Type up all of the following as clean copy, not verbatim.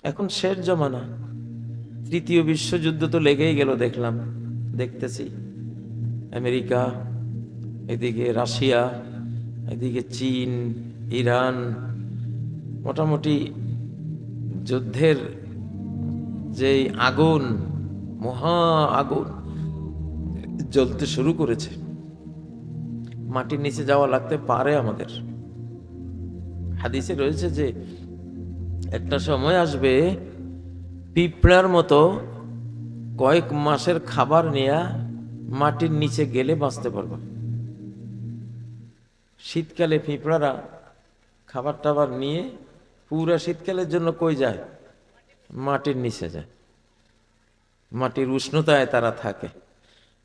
এখন শেষ জমানা। তৃতীয় বিশ্বযুদ্ধ তো লেগেই গেল, দেখলাম, দেখতেছি। আমেরিকা, এদিকে রাশিয়া, এদিকে চীন, ইরান, মোটামুটি যুদ্ধের যেই আগুন, মহা আগুন জ্বলতে শুরু করেছে। মাটির নিচে যাওয়া লাগতে পারে আমাদের। হাদিসে রয়েছে যে একটা সময় আসবে পিঁপড়ার মতো কয়েক মাসের খাবার নিয়ে মাটির নিচে গেলে বাঁচতে পারবে। শীতকালে পিঁপড়ারা খাবার টাবার নিয়ে পুরা শীতকালের জন্য কই যায়? মাটির নিচে যায়। মাটির উষ্ণতায় তারা থাকে।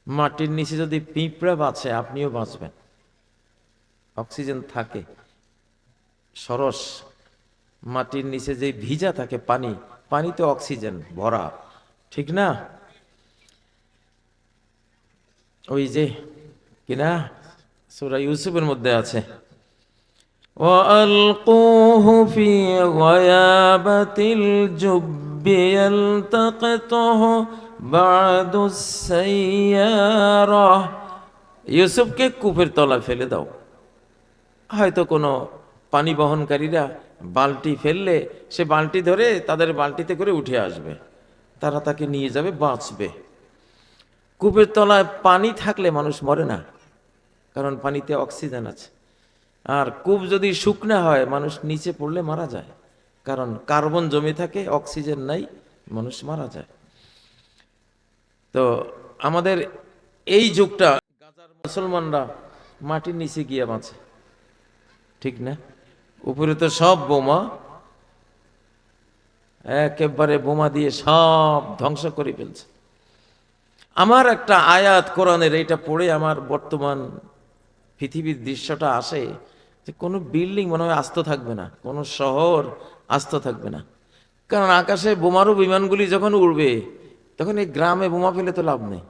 মাটির নিচে যদি পিঁপড়া বাঁচে, আপনিও বাঁচবেন। অক্সিজেন থাকে সরস। মাটির নিচে যে ভিজা থাকে পানি, পানিতে অক্সিজেন ভরা, ঠিক না? ওই যে কিনা সূরা ইউসুফের মধ্যে আছে, وَأَلْقُوهُ فِي غَيَابَتِ الْجُبِّ يَلْتَقِطْهُ بَعْضُ السَّيَّارَةِ। ইউসুফকে কূপের তলায় ফেলে দাও। হয়তো কোনো পানি বহনকারীরা বালতি ফেললে সে বালতি ধরে তাদের বালতিতে করে উঠে আসবে, তারা তাকে নিয়ে যাবে, বাঁচবে। কূপের তলায় পানি থাকলে মানুষ মরে না, কারণ পানিতে অক্সিজেন আছে। আর কূপ যদি শুকনা হয়, মানুষ নিচে পড়লে মারা যায়, কারণ কার্বন জমে থাকে, অক্সিজেন নাই, মানুষ মারা যায়। তো আমাদের এই যুগটা গাজার মুসলমানরা মাটির নিচে গিয়ে বাঁচে, ঠিক না? উপরে তো সব বোমা, একেবারে বোমা দিয়ে সব ধ্বংস করে ফেলছে। আমার একটা আয়াত কোরআনের, এটা পড়ে আমার বর্তমান পৃথিবীর দৃশ্যটা আসে যে কোনো বিল্ডিং মনে হয় আস্ত থাকবে না, কোনো শহর আস্ত থাকবে না। কারণ আকাশে বোমারু বিমানগুলি যখন উড়বে, তখন এই গ্রামে বোমা ফেলে তো লাভ নেই।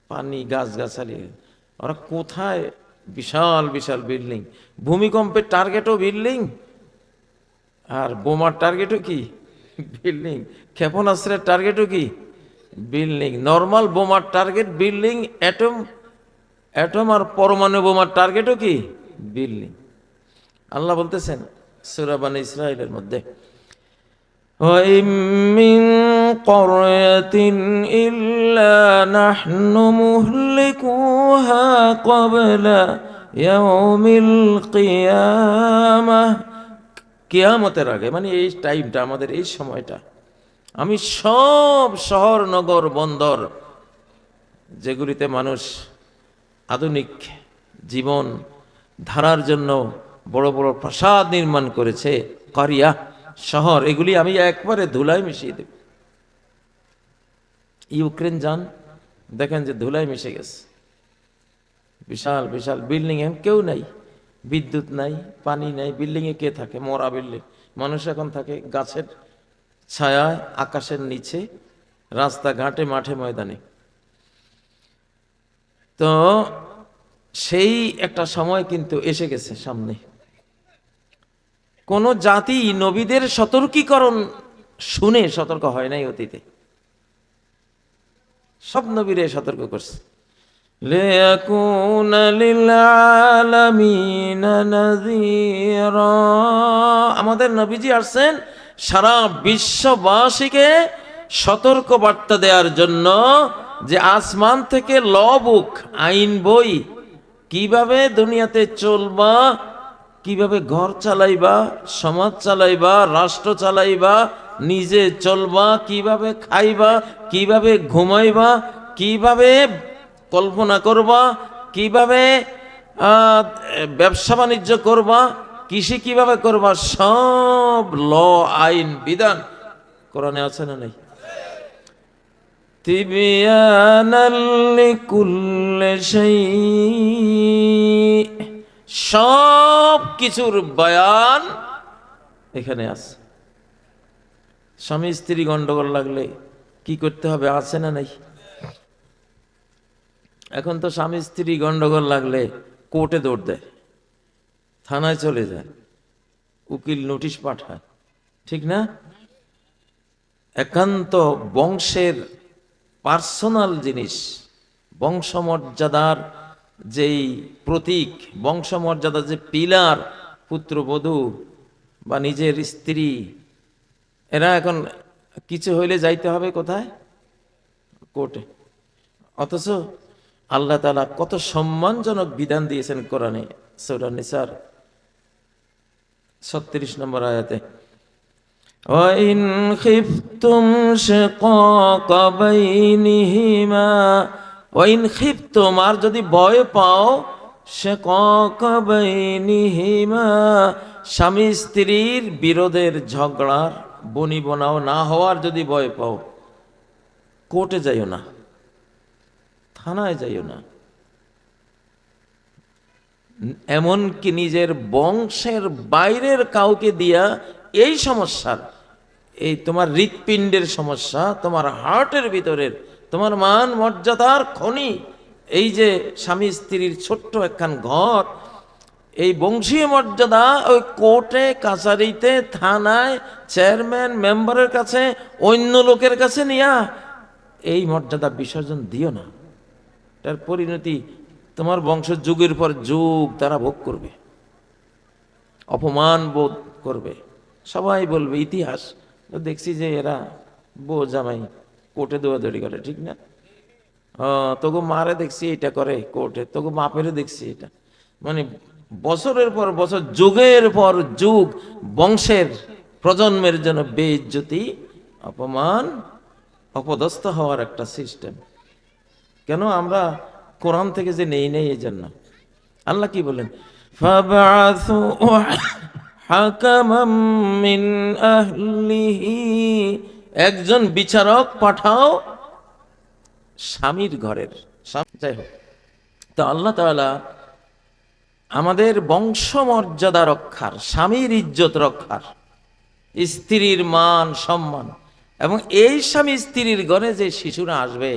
পানি, গাছগাছালি, ওরা কোথায়? বিশাল বিশাল বিল্ডিং। ভূমিকম্পের টার্গেটও বিল্ডিং, আর বোমার টার্গেটও কি? বিল্ডিং। ক্ষেপণাস্ত্রের টার্গেটও কি? বিল্ডিং। নর্মাল বোমার টার্গেট বিল্ডিং, অ্যাটম অ্যাটম আর পরমাণু বোমার টার্গেটও কি? বিল্ডিং। আল্লাহ বলতেছেন সূরা বনী ইসরাঈলের মধ্যে, وَإِن مِّن قَرْيَةٍ إِلَّا نَحْنُ مُهْلِكُوهَا قَبْلَ يَوْمِ الْقِيَامَةِ। কিয়ামতের আগে, মানে এই টাইমটা, আমাদের এই সময়টা, আমি সব শহর, নগর, বন্দর, যেগুলিতে মানুষ আধুনিক জীবন ধারার জন্য বড় বড় প্রাসাদ নির্মাণ করেছে, কারিয়া শহর, এগুলি আমি একবারে ধুলায় মিশিয়ে দেব। ইউক্রেন যান, দেখেন যে ধুলায় মিশে গেছে। বিশাল বিশাল বিল্ডিং, কেউ নাই, বিদ্যুৎ নাই, পানি নাই, বিল্ডিংয়ে কে থাকে? মরা বিল্ডিং। মানুষ এখন থাকে গাছের ছায়ায়, আকাশের নিচে, রাস্তাঘাটে, মাঠে, ময়দানে। তো সেই একটা সময় কিন্তু এসে গেছে সামনে। কোন জাতি নবীদের সতর্কীকরণ শুনে সতর্ক হয় নাই অতীতে। সব নবীরে সতর্ক করছে। লিয়াকুনা লিল আলামিনা নাযীরা। আমাদের নবীজি আসছেন সারা বিশ্ববাসীকে সতর্ক বার্তা দেওয়ার জন্য, যে আসমান থেকে ল বুক, আইন বই, কিভাবে দুনিয়াতে চলবা, কিভাবে ঘর চালাইবা, সমাজ চালাইবা, রাষ্ট্র চালাইবা, নিজে চলবা, কিভাবে খাইবা, কিভাবে ঘুমাইবা, কিভাবে কল্পনা করবা, কিভাবে ব্যবসা বাণিজ্য করবা, কৃষি কিভাবে করবা, সব ল, আইন, বিধান কোরআনে আছে না নাই? তিবিয়ানাল লিকুল্লি শাই, সব কিছুর বয়ান এখানে আছে। স্বামী স্ত্রী গন্ডগোল লাগলে কি করতে হবে আছে না নাই? এখন তো স্বামী স্ত্রী গন্ডগোল লাগলে কোর্টে দৌড় দেয়, থানায় চলে যায়, উকিল নোটিশ পাঠায়, ঠিক না? একান্ত বংশের পার্সোনাল জিনিস, বংশমর্যাদার যেই প্রতীক, বংশমর্যাদার যে পিলার, পুত্রবধূ বা নিজের স্ত্রী, এরা এখন কিছু হইলে যাইতে হবে কোথায়? কোর্টে। অথচ আল্লাহ তাআলা কত সম্মানজনক বিধান দিয়েছেন কোরআনে, সূরা নিসার 36 নম্বর আয়াতে, وَإِنْ خِفْتُمْ شِقَاقَ بَيْنِهِمَا وَإِنْ خِفْتُمْ, আর যদি ভয় পাও, شِقَاقَ بَيْنِهِمَا, স্বামী স্ত্রীর বিরোধের, ঝগড়ার, বনিবনাও না হওয়ার যদি ভয় পাও, কোর্টে যাইও না, থানায় যাইও না, এমনকি নিজের বংশের বাইরের কাউকে দিয়া এই সমস্যার, এই তোমার হৃৎপিণ্ডের সমস্যা, তোমার হার্টের ভিতরের, তোমার মান মর্যাদার খনি, এই যে স্বামী স্ত্রীর ছোট্ট একখান ঘর, এই বংশীয় মর্যাদা ওই কোর্টে কাছারিতে থানায় চেয়ারম্যান মেম্বারের কাছে অন্য লোকের কাছে নিয়া এই মর্যাদা বিসর্জন দিও না। তার পরিণতি তোমার বংশ যুগের পর যুগ তারা ভোগ করবে, অপমান বোধ করবে, সবাই বলবে, ইতিহাস দেখছি যে এরা বউ জামাই কোর্টে দৌড়াদৌড়ি করে, ঠিক না? তোকে মারে দেখছি এটা করে কোর্টে, তোকে বাপেরে দেখছি এটা, মানে বছরের পর বছর, যুগের পর যুগ বংশের প্রজন্মের জন্য বেইজ্জতি, অপমান, অপদস্থ হওয়ার একটা সিস্টেম। কেন আমরা কোরআন থেকে যে নেই এই জন্য। আল্লাহ কি বলেন? ফাবআসু হাকামাম মিন আহলিহি, একজন বিচারক পাঠাও স্বামীর ঘরের। যাই হোক, তো আল্লাহ তাআলা আমাদের বংশমর্যাদা রক্ষার, স্বামীর ইজ্জত রক্ষার, স্ত্রীর মান সম্মান, এবং এই স্বামী স্ত্রীর ঘরে যে শিশুরা আসবে,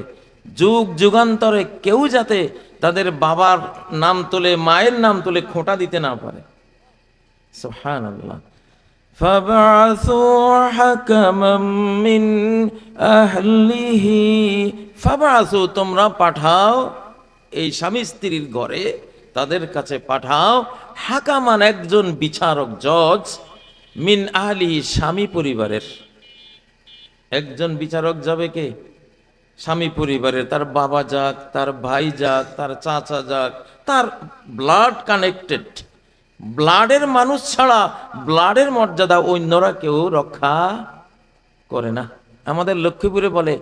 যুগ যুগান্তরে কেউ যাতে তাদের বাবার নাম তুলে, মায়ের নাম তুলে খোঁটা দিতে না পারে। সুবহানাল্লাহ। ফাবআসু হাকামাম মিন আহলিহি, ফাবআসু, তোমরা পাঠাও এই স্বামী স্ত্রীর ঘরে, তাদের কাছে পাঠাও, হাকামান, একজন বিচারক, জজ, মিন আহলিহি, স্বামী পরিবারের। একজন বিচারক যাবে কে? স্বামী পরিবারের, তার বাবা যাক, তার ভাই যাক, তার চাচা যাক, তার ব্লাড কানেক্টেড, ব্লাডের মানুষ ছাড়া ব্লাডের মর্যাদা অন্যরা কেউ রক্ষা করে না। আমাদের লক্ষ্মীপুরে বলে,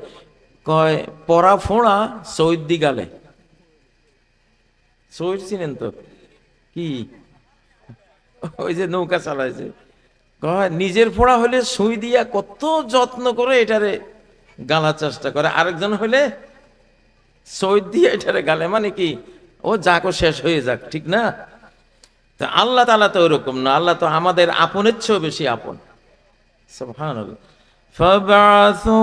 কয় পরা ফোঁড়া সৌদি গালে। সৌদ চিনেন তো? কি ওই যে নৌকা চালাইছে, কয় নিজের ফোঁড়া হলে সুই দিয়া কত যত্ন করে এটারে গালার চেষ্টা করে, আরেকজন হলে সৌদ দিয়ে এটারে গালে, মানে কি ও যাকো শেষ হয়ে যাক, ঠিক না? তা আল্লাহ তাআলা তো ওরকম না, আল্লাহ তো আমাদের আপনের চেয়েও বেশি আপন। সুবহানাল্লাহ। ফাবআসু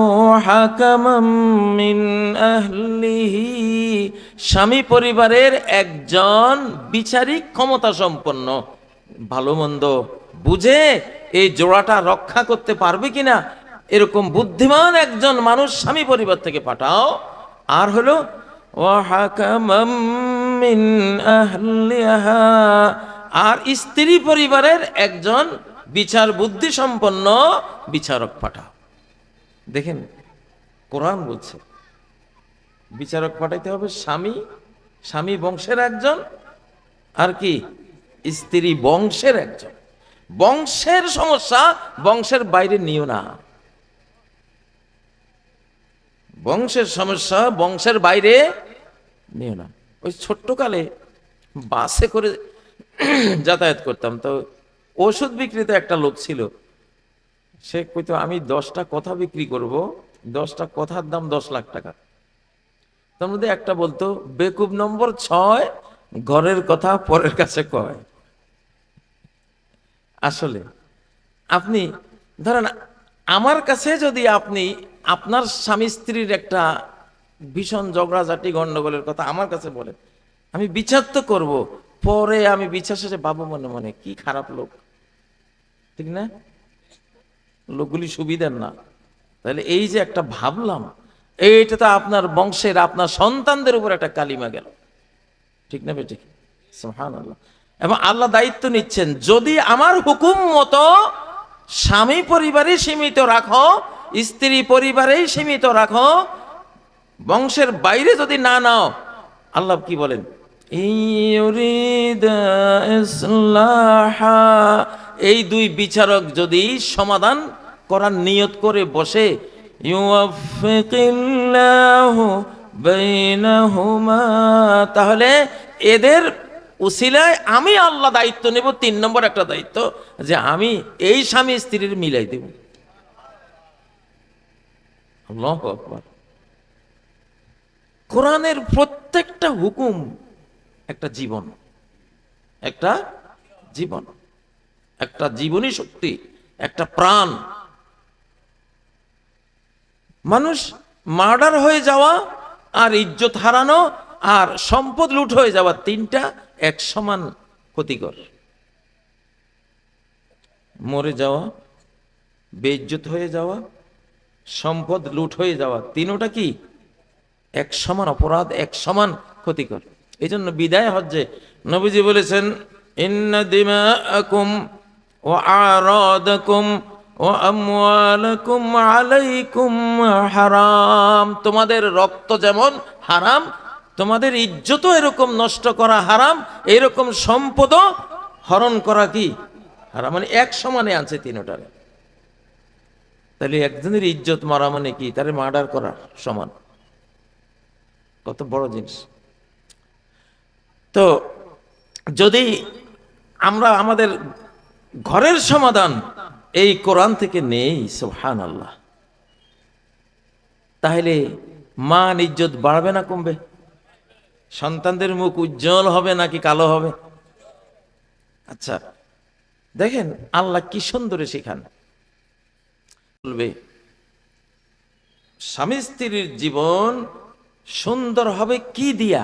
হাকামাম মিন আহলিহি, স্বামী পরিবারের একজন বিচারিক ক্ষমতা সম্পন্ন, ভালো মন্দ বুঝে এই জোড়াটা রক্ষা করতে পারবে কিনা এরকম বুদ্ধিমান একজন মানুষ স্বামী পরিবার থেকে পাঠাও। আর হলো ওয়া হাকামাম মিন আহলিহা, আর স্ত্রী পরিবারের একজন বিচার বুদ্ধি সম্পন্ন বিচারক পাঠাও। দেখেন কোরআন বলছে বিচারক পাঠাইতে হবে স্বামী, স্বামী বংশের একজন, আর কি স্ত্রী বংশের একজন। বংশের সমস্যা বংশের বাইরে নিও না, বংশের সমস্যা বংশের বাইরে নিও না। ওই ছোট্টকালে বাসে করে যাতায়াত করতাম, তো ওষুধ বিক্রিতে একটা লোক ছিল, সে কইতো আমি 10টা কথা বিক্রি করব, 10টা কথার দাম 10 লাখ টাকা। তার মধ্যে একটা বলতো বেকুব নম্বর 6, ঘরের কথা পরের কাছে কয়। আসলে আপনি ধরেন আমার কাছে যদি আপনি আপনার স্বামী স্ত্রীর একটা ভীষণ ঝগড়াঝাটি গন্ডগোলের কথা আমার কাছে বলেন, আমি বিচার তো করবো, পরে আমি বিচার শেষে বাবু মনে মনে কি খারাপ লোক, ঠিক না? লোকগুলি সুবিধার না, তাহলে এই যে একটা ভাবলাম, এইটা তো আপনার বংশের আপনার সন্তানদের উপর একটা কালিমা গেল, ঠিক না বেঠিক? সুবহানাল্লাহ। এবং আল্লাহ দায়িত্ব নিচ্ছেন, যদি আমার হুকুম মতো স্বামী পরিবারে সীমিত রাখো, স্ত্রী পরিবারেই সীমিত রাখো, বংশের বাইরে যদি না নাও, আল্লাহ কি বলেন, ইউরিদা ইসলাহা, এই দুই বিচারক যদি সমাধান করার নিয়ত করে বসে, ইউওয়াফিকিল্লাহু বাইনাহুমা, তাহলে এদের উসিলায় আমি আল্লাহ দায়িত্ব নেব, 3 নম্বর একটা দায়িত্ব, যে আমি এই স্বামী স্ত্রীর মিলাই দেব। আল্লাহু আকবার। কোরআনের প্রত্যেকটা হুকুম একটা জীবন, একটা জীবন, একটা জীবনী শক্তি, একটা প্রাণ। মানুষ মার্ডার হয়ে যাওয়া আর ইজ্জত হারানো আর সম্পদ লুট হয়ে যাওয়া, তিনটা এক সমান ক্ষতিকর। মরে যাওয়া, বেইজ্জত হয়ে যাওয়া, সম্পদ লুট হয়ে যাওয়া, তিনোটা কি এক সমান অপরাধ, এক সমান ক্ষতিকর। এই জন্য বিদায় হজ্জে নবীজি বলেছেন, ইন্না দিমাআকুম ওয়া আরাদাকুম ওয়া আমওয়ালাকুম আলাইকুম হারাম, তোমাদের রক্ত যেমন হারাম, তোমাদের ইজ্জতও এরকম নষ্ট করা হারাম, এরকম সম্পদও হরণ করা কি হারাম। মানে এক সমানে আছে তিনটারে। তাহলে একজনের ইজ্জত মারা মানে কি, তারে মার্ডার করা সমান। কত বড় জিনিস। তো যদি আমরা আমাদের ঘরের সমাধান এই কোরআন থেকে নেই, সুবহানাল্লাহ, তাহলে মান ইজ্জত বাড়বে না কমবে? সন্তানদের মুখ উজ্জ্বল হবে নাকি কালো হবে? আচ্ছা দেখেন আল্লাহ কি সুন্দরে শেখান। বলবে স্বামী স্ত্রীর জীবন সুন্দর হবে কি দিয়া?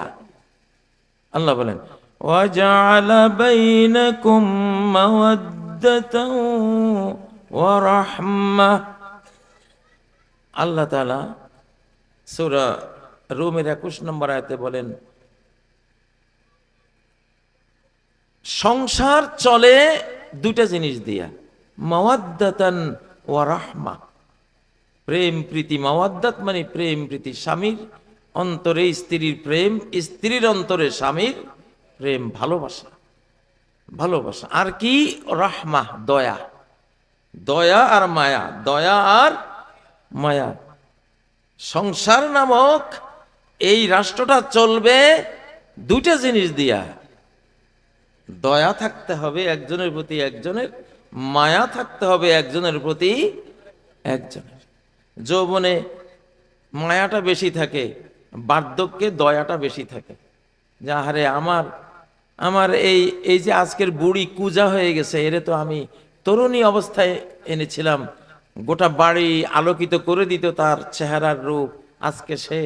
আল্লাহ বলেন, ওয়াজআলা বাইনাকুম মাওয়াদ্দাতাও ওয়া রাহমাহ। আল্লাহ তাআলা সূরা রুমের 21 নম্বর আয়াতে বলেন, সংসার চলে দুইটা জিনিস দিয়া, মাওয়াদ্দাতান ওয়া রাহমা, প্রেম প্রীতি। মাওয়াদ্দাত মানে প্রেম প্রীতি, স্বামীর অন্তরে স্ত্রীর প্রেম, স্ত্রীর অন্তরে স্বামীর প্রেম, ভালোবাসা, ভালোবাসা। আর কি? রাহমা, দয়া, দয়া আর মায়া, দয়া আর মায়া। সংসার নামক এই রাষ্ট্রটা চলবে দুইটা জিনিস দিয়া, দয়া থাকতে হবে একজনের প্রতি একজনের, মায়া থাকতে হবে একজনের প্রতি একজনের। যৌবনে মায়াটা বেশি থাকে, বার্ধক্যে দয়াটা বেশি থাকে। যে আরে আমার এই যে আজকের বুড়ি কুজা হয়ে গেছে, এরে তো আমি তরুণী অবস্থায় এনেছিলাম, গোটা বাড়ি আলোকিত করে দিত তার চেহারার রূপ, আজকে সে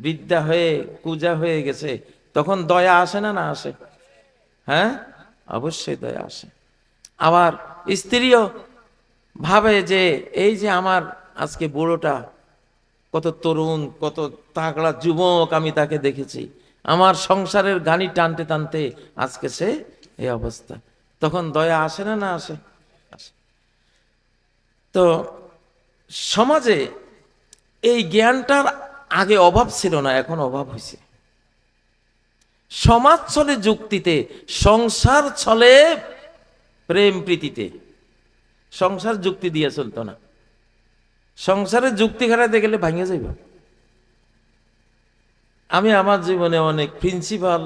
বৃদ্ধা হয়ে কুজা হয়ে গেছে। তখন দয়া আসে না, না আসে? হ্যাঁ, অবশ্যই দয়া আসে। আবার স্ত্রীও ভাবে যে এই যে আমার আজকে বুড়োটা কত তরুণ, কত তাগড়া যুবক, আমি তাকে দেখেছি, আমার সংসারের গানি টানতে টানতে আজকে সে এই অবস্থা। তখন দয়া আসে না, না আসে? আসে। তো সমাজে এই জ্ঞানটার আগে অভাব ছিল না, এখন অভাব হয়েছে। সমাজ চলে যুক্তিতে, সংসার চলে প্রেম প্রীতিতে। সংসার যুক্তি দিয়ে চলতো না, সংসারের যুক্তি খাটাতে গেলে ভাঙে যাইব। আমি আমার জীবনে অনেক প্রিন্সিপাল,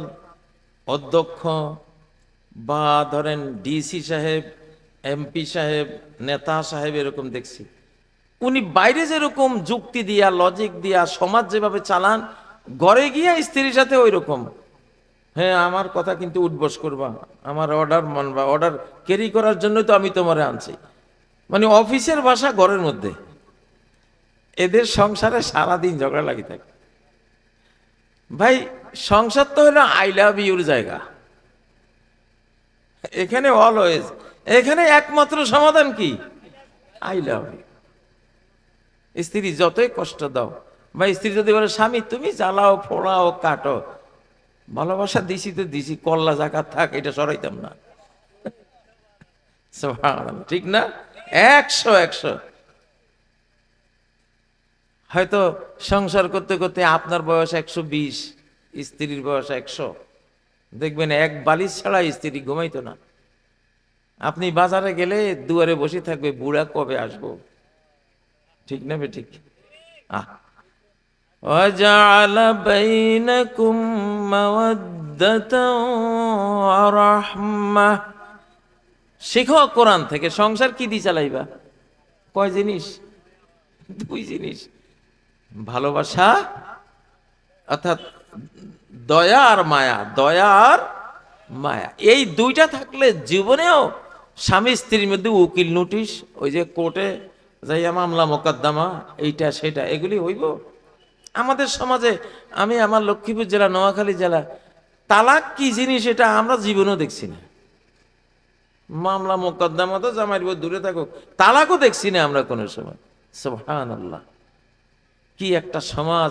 অধ্যক্ষ বা ধরেন ডিসি সাহেব, এমপি সাহেব, নেতা সাহেব এরকম দেখছি। উনি বাইরে যেরকম যুক্তি দিয়া, লজিক দিয়া সমাজ যেভাবে চালান, ঘরে গিয়া স্ত্রীর সাথে ওই রকম, হ্যাঁ আমার কথা কিন্তু উঠবস করবা, আমার অর্ডার মানবা, অর্ডার ক্যারি করার জন্য তো আমি তোমারে আনছি। মানে অফিসের ভাষা ঘরের মধ্যে। এদের সংসারে সারাদিন ঝগড়া লাগি থাকে। ভাই সংসার তো হলো আই লাভ ইউর জায়গা, এখানে অলওয়েজ, এখানে একমাত্র সমাধান কি? I love you. স্ত্রী যতই কষ্ট দাও, বা স্ত্রী যদি বলে স্বামী তুমি জ্বালাও ফোড়াও কাটো, ভালোবাসা দিছি তো দিছি, কল্লা জাকাত থাক, এটা সরাইতাম না। সুবহানাল্লাহ, ঠিক না? 100 হয়তো সংসার করতে করতে আপনার বয়স 120, স্ত্রীর বয়স 100, দেখবেন এক বালিশ ছাড়া স্ত্রী ঘুমাইতো না। আপনি বাজারে গেলে দুয়ারে বসে থাকবে, বুড়া কবে আসবো, ঠিক না ঠিক? وَجَعَلَ بَيْنَكُمْ مَوَدَّةً وَرَحْمَةً। শিখো কোরআন থেকে, সংসার কি দিয়ে চালাইবা? কয় জিনিস? 2 জিনিস, ভালোবাসা অর্থাৎ দয়া আর মায়া, দয়া আর মায়া। এই দুইটা থাকলে জীবনেও স্বামী স্ত্রীর মধ্যে উকিল নোটিশ, ওই যে কোর্টে যাইয়া মামলা মোকদ্দমা, এইটা সেটা, এগুলি হইব? আমাদের সমাজে, আমি আমার লক্ষ্মীপুর জেলা, নোয়াখালী জেলা, তালাক কি জিনিস এটা আমরা জীবনেও দেখছি না। মামলা মোকদ্দমা তো জামাইর বউ দূরে থাকুক, তালাকও দেখছি না আমরা কোনো সময়। সুবহানাল্লাহ, কি একটা সমাজ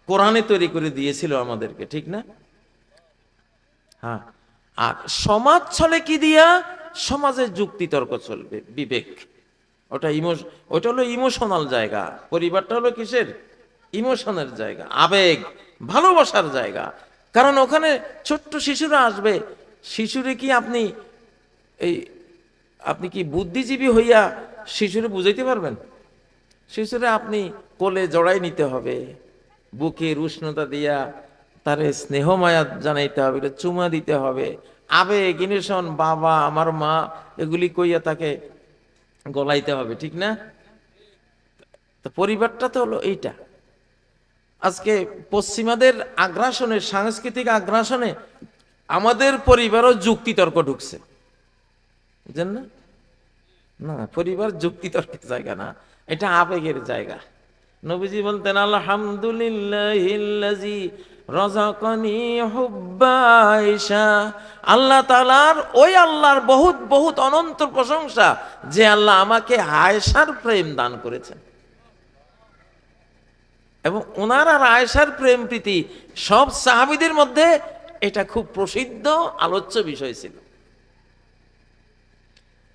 কোরআনে তৈরি করে দিয়েছিল আমাদেরকে, ঠিক না? হ্যাঁ, আর সমাজ চলে কি দিয়া? সমাজে যুক্তি তর্ক চলবে, বিবেক। ওটা হলো ইমোশনাল জায়গা। পরিবারটা হলো কিসের? ইমোশনের জায়গা, আবেগ ভালোবাসার জায়গা। কারণ ওখানে ছোট্ট শিশুরা আসবে, শিশুরে কি আপনি কি বুদ্ধিজীবী হইয়া শিশুরে বুঝাইতে পারবেন? শিশুরে আপনি কোলে জড়াই নিতে হবে, বুকের উষ্ণতা দিয়া তারে স্নেহ মায়া জানাইতে হবে, চুমা দিতে হবে, আবেগ ইমোশন, বাবা আমার মা, এগুলি কইয়া তাকে গলাইতে হবে, ঠিক না? তো পরিবারটা তো হলো এইটা। আজকে পশ্চিমাদের আগ্রাসনে, সাংস্কৃতিক আগ্রাসনে আমাদের পরিবারও যুক্তিতর্ক ঢুকছে, বুঝলেন না? না, পরিবার যুক্তিতর্কের জায়গা না, এটা আবেগের জায়গা। নবীজি বলতেন আলহামদুলিল্লাহিল্লাযী রাযাকানি হুব্বা আয়েশা। আল্লাহ তাআলার, ওই আল্লাহর বহুত বহুত অনন্ত প্রশংসা যে আল্লাহ আমাকে আয়েশার প্রেম দান করেছেন। এবং ওনার আর আয়েশার প্রেম প্রীতি সব সাহাবীদের মধ্যে এটা খুব প্রসিদ্ধ আলোচ্য বিষয় ছিল।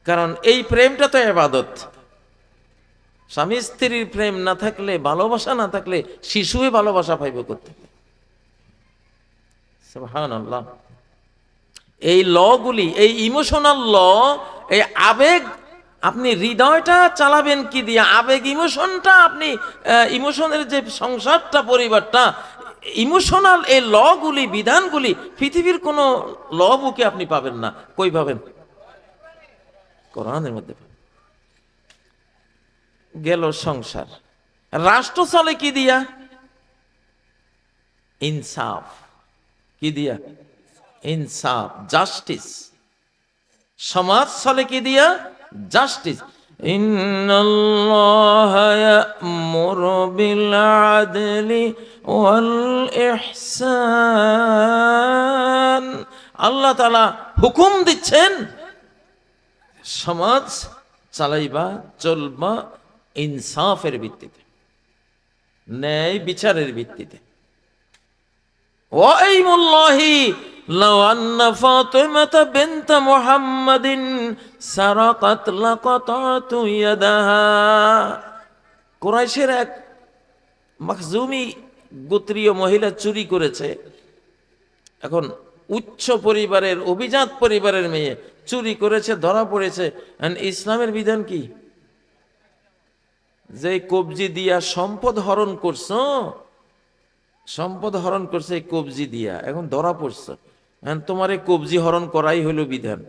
কারণ এই প্রেমটা তো ইবাদত। স্বামী স্ত্রীর প্রেম না থাকলে, ভালোবাসা না থাকলে শিশুই ভালোবাসা পাইবে করতে। সুবহানাল্লাহ, এই লগুলি, এই ইমোশনাল ল, এই আবেগ, আপনি হৃদয়টা চালাবেন কি দিয়া? আবেগ ইমোশনটা আপনি, ইমোশনের যে সংসারটা, পরিবারটা, ইমোশনাল এই লগুলি, বিধানগুলি পৃথিবীর কোনো ল বুকে আপনি পাবেন না। কই পাবেন? কোরআনের মধ্যে পাবেন। গেল সংসার। রাষ্ট্র চলে কি দিয়া? ইনসাফ। কি দিয়া? ইনসাফ, জাস্টিস। সমাজ চলে কি দিয়া? জাস্টিস। ইন্নাল্লাহা ইয়া'মুরু বিল আদলি ওয়াল ইহসান। আল্লাহ তাআলা হুকুম দিচ্ছেন সমাজ চালাইবা, চলবা ইনসাফের ভিত্তিতে, ন্যায় বিচারের ভিত্তিতে। ওয়াইমুল্লাহি লাউ আন্না ফাতিমাতা বিনত মুহাম্মাদিন সারাকাত লাকাতাতু ইয়াদাহা। কুরাইশের এক মাখজুমি গোত্রীয় মহিলা চুরি করেছে। এখন উচ্চ পরিবারের, অভিজাত পরিবারের মেয়ে চুরি করেছে, ধরা পড়েছে। ইসলামের বিধান কি? যে কবজি দিয়া সম্পদ হরণ করছো, সম্পদ হরণ করছে এই কবজি দিয়া, এখন ধরা পড়ছে, তোমার এই কবজি হরণ করাই হলো বিধান,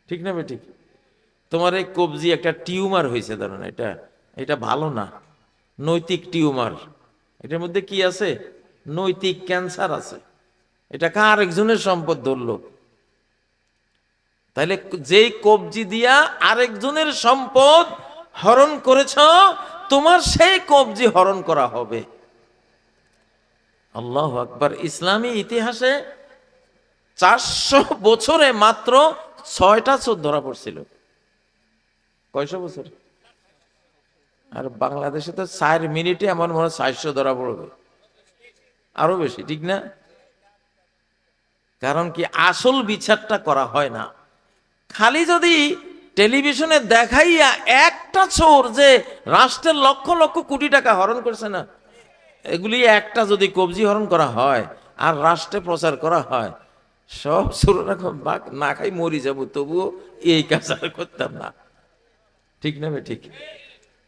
ঠিক না বেঠিক? তোমার এই কবজি একটা টিউমার হয়েছে, ধরেন এটা ভালো না, নৈতিক টিউমার, এটার মধ্যে কি আছে? নৈতিক ক্যান্সার আছে। এটা কার একজনের সম্পদ ধরলো? তাইলে যেই কবজি দিয়া আরেকজনের সম্পদ হরণ করেছ, তোমার সেই কবজি হরণ করা হবে। আল্লাহু আকবার। ইসলামী ইতিহাসে 400 বছরে মাত্র 6টা চোর ধরা পড়ছিল। কয়শো বছর? আর বাংলাদেশে তো 4 মিনিটে আমার মনে হয় 400 ধরা পড়বে, আরো বেশি, ঠিক না? কারণ কি, আসল বিচারটা করা হয় না। খালি যদি টেলিভিশনে দেখাইয়া একটা চোর যে রাষ্ট্রের লক্ষ লক্ষ কোটি টাকা হরণ করছে না, এগুলি একটা যদি কবজি হরণ করা হয় আর রাষ্ট্রে প্রচার করা হয়, সব চোররা না খাই মরি যাবো, তবুও এই কাজ আর করতাম না, ঠিক না? ঠিক।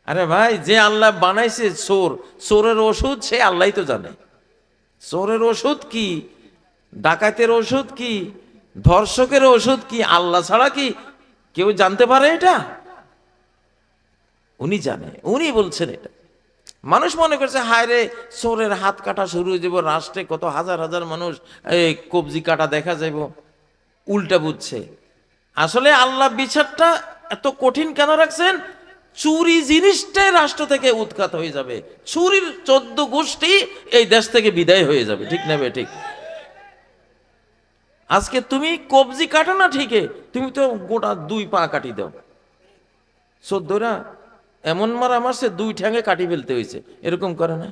আরে ভাই, যে আল্লাহ বানাইছে চোর, চোরের ওষুধ সে আল্লাহই তো জানে। চোরের ওষুধ কি, ডাকাতের ওষুধ কি, ধর্ষকের ওষুধ কি, আল্লাহ ছাড়া কি কেউ জানতে পারে এটা? উনি জানে, উনি বলছেন এটা। মানুষ মনে করছে হায় রে, চোরের হাত কাটা শুরু হয়ে যাব, রাষ্ট্রে কত হাজার হাজার মানুষ এই কবজি কাটা দেখা যাব, উল্টা বুঝছে। আসলে আল্লাহ বিচারটা এত কঠিন কেন রাখছেন? চুরি জিনিসটাই রাষ্ট্র থেকে উৎখাত হয়ে যাবে, চুরির 14 গোষ্ঠী এই দেশ থেকে বিদায় হয়ে যাবে, ঠিক না বে ঠিক? আজকে তুমি কবজি কাটো না ঠিকই, তুমি তো গোটা 2 পা কাটি দাও। 14রা এমন মারা মারছে 2 ঠ্যাঙে কাটি ফেলতে হয়েছে, এরকম করে না?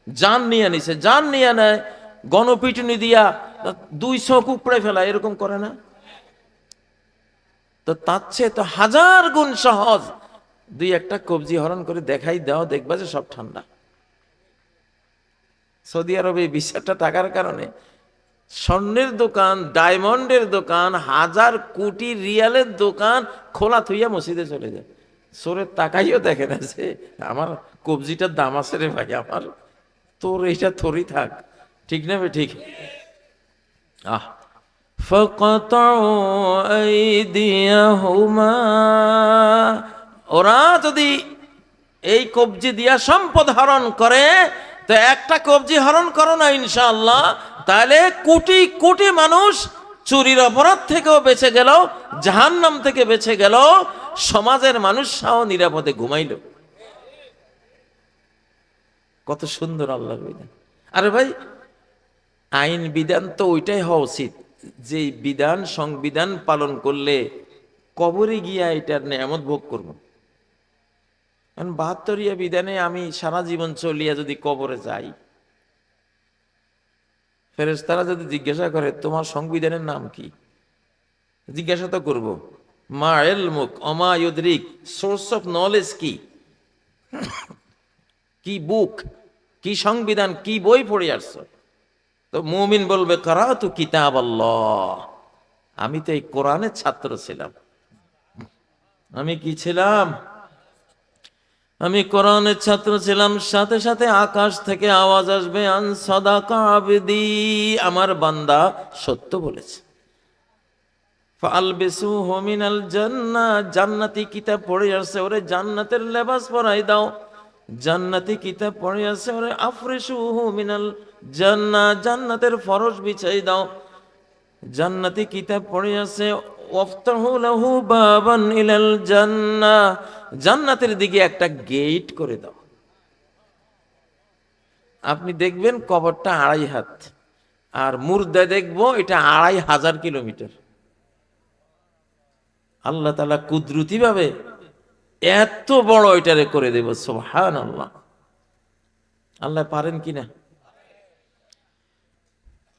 জান নিয়ে নিছে, জান নিয়ে নেয়, গণপিটুনি দিয়া 2 চোখ উপড়ে ফেলা, এরকম করে না? তো তার চেয়ে তো 1000 গুণ সহজ 2-1টা কবজি হরণ করে দেখাই দাও, দেখবা যে সব ঠান্ডা। সৌদি আরবে এই বিচারটা টাকার কারণে স্বর্ণের দোকান, ডায়মন্ডের দোকান, 1000 কোটি রিয়ালের দোকান খোলা থইয়া মসজিদে চলে যায়। চোরের তাকাইও দেখে না যে আমার কবজিটার দাম আছে রে ভাই, আমার তোর এইটা থরি থাক, ঠিক না? ঠিক। আহ ফাকাতাউ আইদিয়াহুমা, ওরা যদি এই কবজি দিয়া সম্পদ হরণ করে, তো একটা কবজি হরণ করো না ইনশাআল্লাহ, তাহলে কোটি কোটি মানুষ চুরির অপরাধ থেকেও বেঁচে গেল, জাহান্নাম থেকে বেঁচে গেল, সমাজের মানুষরাও নিরাপদে ঘুমাইল। কত সুন্দর আল্লাহর বিধান! আরে ভাই, আইন বিধান তো ওইটাই হওয়া উচিত যে বিধান, সংবিধান পালন করলে কবরে গিয়া এটার নেয়ামত ভোগ করব। কারণ 72 বিধানে আমি সারা জীবন চলিয়া যদি কবরে যাই, ফেরেশতারা যদি জিজ্ঞাসা করে তোমার সংবিধানের নাম কি, জিজ্ঞাসা তো করব, মা ইলমুক ওমা ইউদরিক, সোর্স অফ নলেজ কি, কি বুক, কি সংবিধান, কি বই পড়ে আসছো? তো মুমিন বলবে কারাতু কিতাব আল্লাহ, আমি তো এই কোরআনের ছাত্র ছিলাম। আমি কি ছিলাম? আমি কোরআনের ছাত্র ছিলাম। সাথে সাথে আকাশ থেকে আওয়াজ আসবে, আন সাদাকা আবদি, আমার বান্দা সত্য বলেছে। ফালবিসুহু মিনাল জান্নাহ, জান্নাতি কিতাব পড়ে আসছে, ওরে জান্নাতের লেবাস পরাই দাও। জান্নাতি কিতাব পড়ে আসছে, ওরে আফরিসুহু মিনাল জান্নাহ, জান্নাতের ফরশ বিছাই দাও। জান্নাতি কিতাব পড়ে আছে, ওয়াফতাহু লাহু বাবান ইলাল জান্নাহ, জান্নাতের দিকে একটা গেট করে দাও। আপনি দেখবেন কবরটা 2.5 হাত, আর মুর্দা দেখবো এটা 2500 কিলোমিটার। আল্লাহ তাআলা কুদরতি ভাবে এত বড় এটারে করে দেব, সুবহানাল্লাহ। আল্লাহ পারেন কিনা?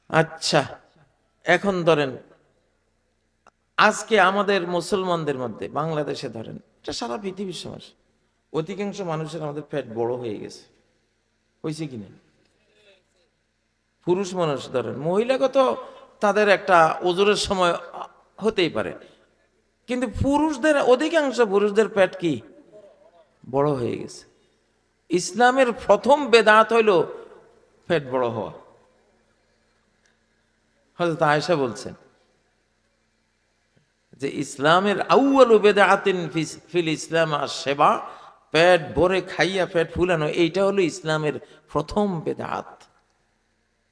আচ্ছা, এখন ধরেন আজকে আমাদের মুসলমানদের মধ্যে, বাংলাদেশে ধরেন, এটা সারা পৃথিবীর সমস্যা, অধিকাংশ মানুষের আমাদের পেট বড় হয়ে গেছে, হয়েছে কিনা? পুরুষ মানুষ ধরেন, মহিলাকে তো তাদের একটা ওজনের সময় হতেই পারে, কিন্তু পুরুষদের, অধিকাংশ পুরুষদের পেট কি বড় হয়ে গেছে। ইসলামের প্রথম বেদাত হইল পেট বড় হওয়া। হযরত আয়েশা বলছেন যে ইসলামের আউয়ালু বিদআতিন ফিল ইসলাম আশ-শিবা, পেট ভরে খাইয়া পেট ফুলানো, এইটা হলো ইসলামের প্রথম বেদাত।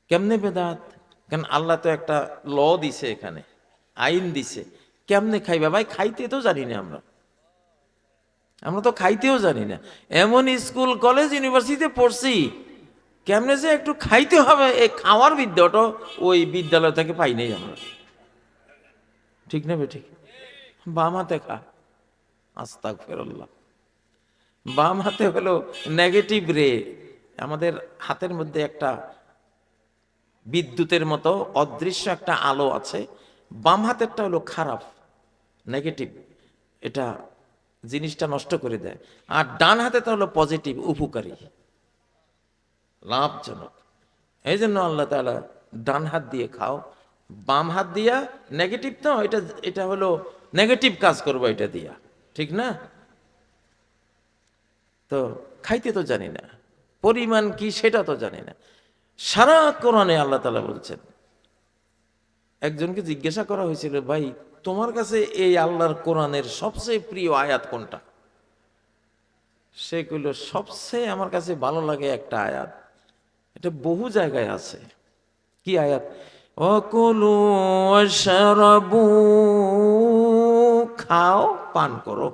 কেমনে বেদাত? কারণ আল্লাহ তো একটা ল দিছে, এখানে আইন দিছে, কেমনে খাইবা ভাই? খাইতে তো জানি না আমরা, আমরা তো খাইতেও জানি না। এমন স্কুল কলেজ ইউনিভার্সিটিতে পড়ছি, কেমনে যে একটু খাইতে হবে, এই খাওয়ার বিদ্যাটা ওই বিদ্যালয় থেকে পাই নাই আমরা, ঠিক না বে ঠিক? বামাতে খা, আস্তাগফিরুল্লাহ। বাম হাতে হলো নেগেটিভ রে। আমাদের হাতের মধ্যে একটা বিদ্যুতের মতো অদৃশ্য একটা আলো আছে, বাম হাতেরটা হলো খারাপ, নেগেটিভ, এটা জিনিসটা নষ্ট করে দেয়। আর ডান হাতেটা হলো পজিটিভ, উপকারী, লাভজনক। এই জন্য আল্লাহ তাআলা ডান হাত দিয়ে খাও, বাম হাত দিয়া নেগেটিভ, তো এটা এটা হলো নেগেটিভ কাজ করবো এটা দিয়া, ঠিক না? তো খাইতে তো জানি না, পরিমাণ কি সেটা তো জানি না। সারা কোরআনে আল্লাহ তাআলা বলছেন, একজনকে জিজ্ঞাসা করা হয়েছিল, ভাই তোমার কাছে এই আল্লাহর কোরআনের সবচেয়ে প্রিয় আয়াত কোনটা? সে কইল, সবচেয়ে আমার কাছে ভালো লাগে একটা আয়াত, এটা বহু জায়গায় আছে। কি আয়াত? অকুলু ওয়াশরাবু, খাও পান করো।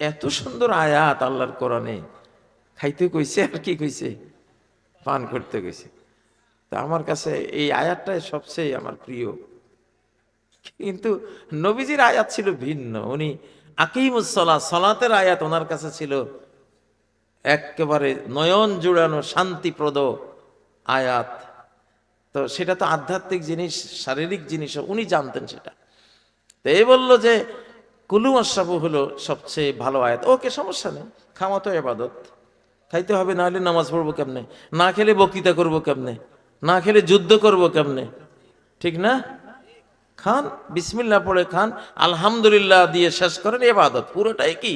এত সুন্দর আয়াত আল্লাহর কোরআনে, খাইতে কইছে আর কি কইছে? পান করতে কইছে। তা আমার কাছে এই আয়াতটাই সবচেয়ে আমার প্রিয়। কিন্তু নবীজির আয়াত ছিল ভিন্ন। উনি আকিমুস সালাত, সালাতের আয়াত ওনার কাছে ছিল একেবারে নয়ন জুড়ানো শান্তিপ্রদ আয়াত। তো সেটা তো আধ্যাত্মিক জিনিস, শারীরিক জিনিস, উনি জানতেন সেটা। তো এই বলল যে কুলু ওয়াশরাবু হলো সবচেয়ে ভালো আয়াত। ওকে, সমস্যা নেই, খাওয়া তো ইবাদত, খাইতে হবে, না হলে নামাজ পড়বো কেমনে, না খেলে বক্তৃতা করবো কেমনে, না খেলে যুদ্ধ করবো কেমনে, ঠিক না? খান, বিসমিল্লাহ পড়ে খান, আলহামদুলিল্লাহ দিয়ে শেষ করেন, ইবাদত পুরোটাই কি।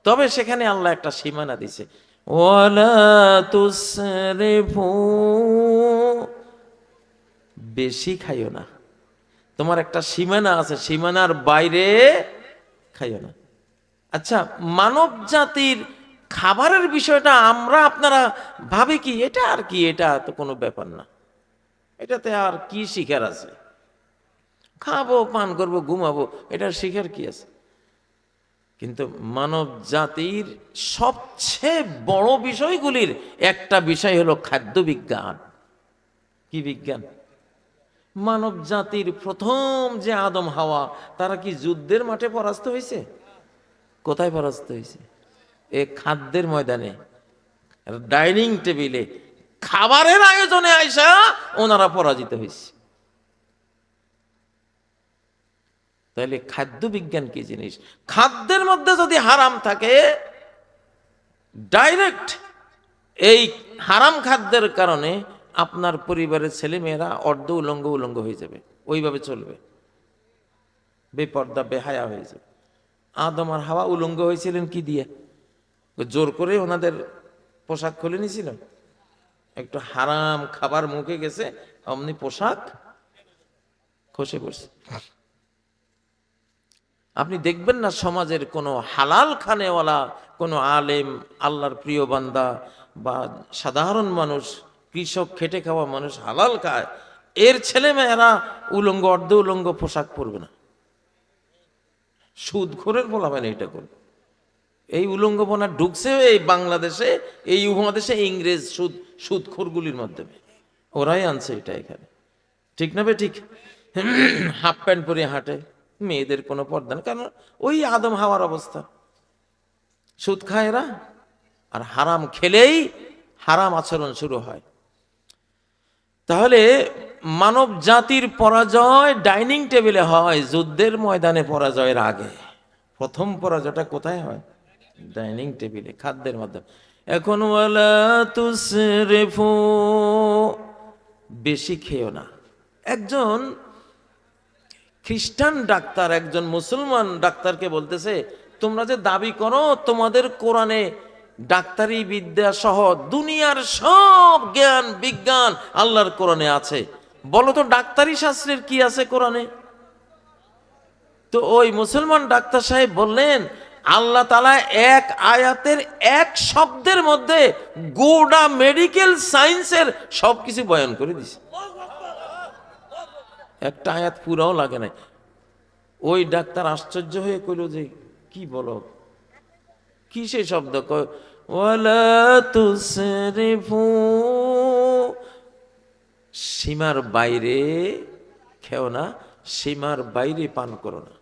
তবে সেখানে আল্লাহ একটা সীমানা দিছে, ওয়ালা তুসরিফু, বেশি খাইও না। তোমার একটা সীমানা আছে, সীমানার বাইরে খাইও না। আচ্ছা, মানব জাতির খাবারের বিষয়টা আমরা আপনারা ভাবি কি এটা আর কি, এটা তো কোনো ব্যাপার না, এটাতে আর কি শিখার আছে, খাবো পান করবো ঘুমাবো, এটার শিখার কি আছে? কিন্তু মানব জাতির সবচেয়ে বড় বিষয়গুলির একটা বিষয় হলো খাদ্য বিজ্ঞান। কি বিজ্ঞান? মানব জাতির প্রথম যে আদম হাওয়া, তারা কি যুদ্ধের মাঠে পরাস্ত হয়েছে? কোথায় পরাস্ত হয়েছে? এ খাদ্যের ময়দানে, ডাইনিং টেবিলে, খাবারের আয়োজনে আইসা ওনারা পরাজিত হয়েছে। তাহলে খাদ্য বিজ্ঞান কি জিনিস? খাদ্যের মধ্যে যদি হারাম থাকে, ডাইরেক্ট এই হারাম খাদ্যের কারণে আপনার পরিবারের ছেলে মেয়েরা অর্ধ উলঙ্গ উলঙ্গ হয়ে যাবে, ওইভাবে চলবে, বেপর্দা বেহায়া হয়ে যাবে। আদম আর হাওয়া উলঙ্গ হয়েছিলেন কি দিয়ে? জোর করে ওনাদের পোশাক খুলে নিয়েছিল? একটু হারাম খাবার মুখে গেছে, অমনি পোশাক খসে পড়ছে। আপনি দেখবেন না সমাজের কোনো হালাল খানেওয়ালা কোনো আলেম, আল্লাহর প্রিয় বান্দা বা সাধারণ মানুষ, কৃষক, খেটে খাওয়া মানুষ হালাল খায়, এর ছেলে মেয়েরা উলঙ্গ অর্ধ উলঙ্গ পোশাক পরবে না। সুদখোরের বলা না এটা করবে। এই উলঙ্গপনা ঢুকছে এই বাংলাদেশে, এই উপমহাদেশে ইংরেজ সুদখোরগুলির মাধ্যমে, ওরাই আনছে এটা এখানে, ঠিক না বে ঠিক? হাফ প্যান্ট পরে হাঁটে, মেয়েদের কোনো পর্দা নেই, কারণ ওই আদম হাওয়ার অবস্থা। সুদ খায় এরা, আর হারাম খেলেই হারাম আচরণ শুরু হয়। তাহলে মানব জাতির পরাজয় ডাইনিং টেবিলে হয়, যুদ্ধের ময়দানে পরাজয়ের আগে। প্রথম পরাজয়টা কোথায় হয়? ডাইনিং টেবিলে, খাদ্যের মাধ্যমে। এখন ওয়ালা তুসরিফু, বেশি খেও না। একজন খ্রিস্টান ডাক্তার একজন মুসলমান ডাক্তারকে বলতেছে, তোমরা যে দাবি করো তোমাদের কোরআনে ডাক্তারি বিদ্যা সহ দুনিয়ার সব জ্ঞান বিজ্ঞান আল্লাহর কোরআনে আছে, বলো তো ডাক্তারি শাস্ত্রের কি আছে কোরআনে? তো ওই মুসলমান ডাক্তার সাহেব বললেন, আল্লাহ তাআলা এক আয়াতের এক শব্দের মধ্যে গোটা মেডিকেল সায়েন্সের সবকিছু বয়ান করে দিছে। একটা আয়াত পুরাও লাগে নাই। ওই ডাক্তার আশ্চর্য হয়ে কইল যে, কি বলো, কি সে শব্দ? ওয়ালা তুসরিফু, সীমার বাইরে খেও না, সীমার বাইরে পান করো না।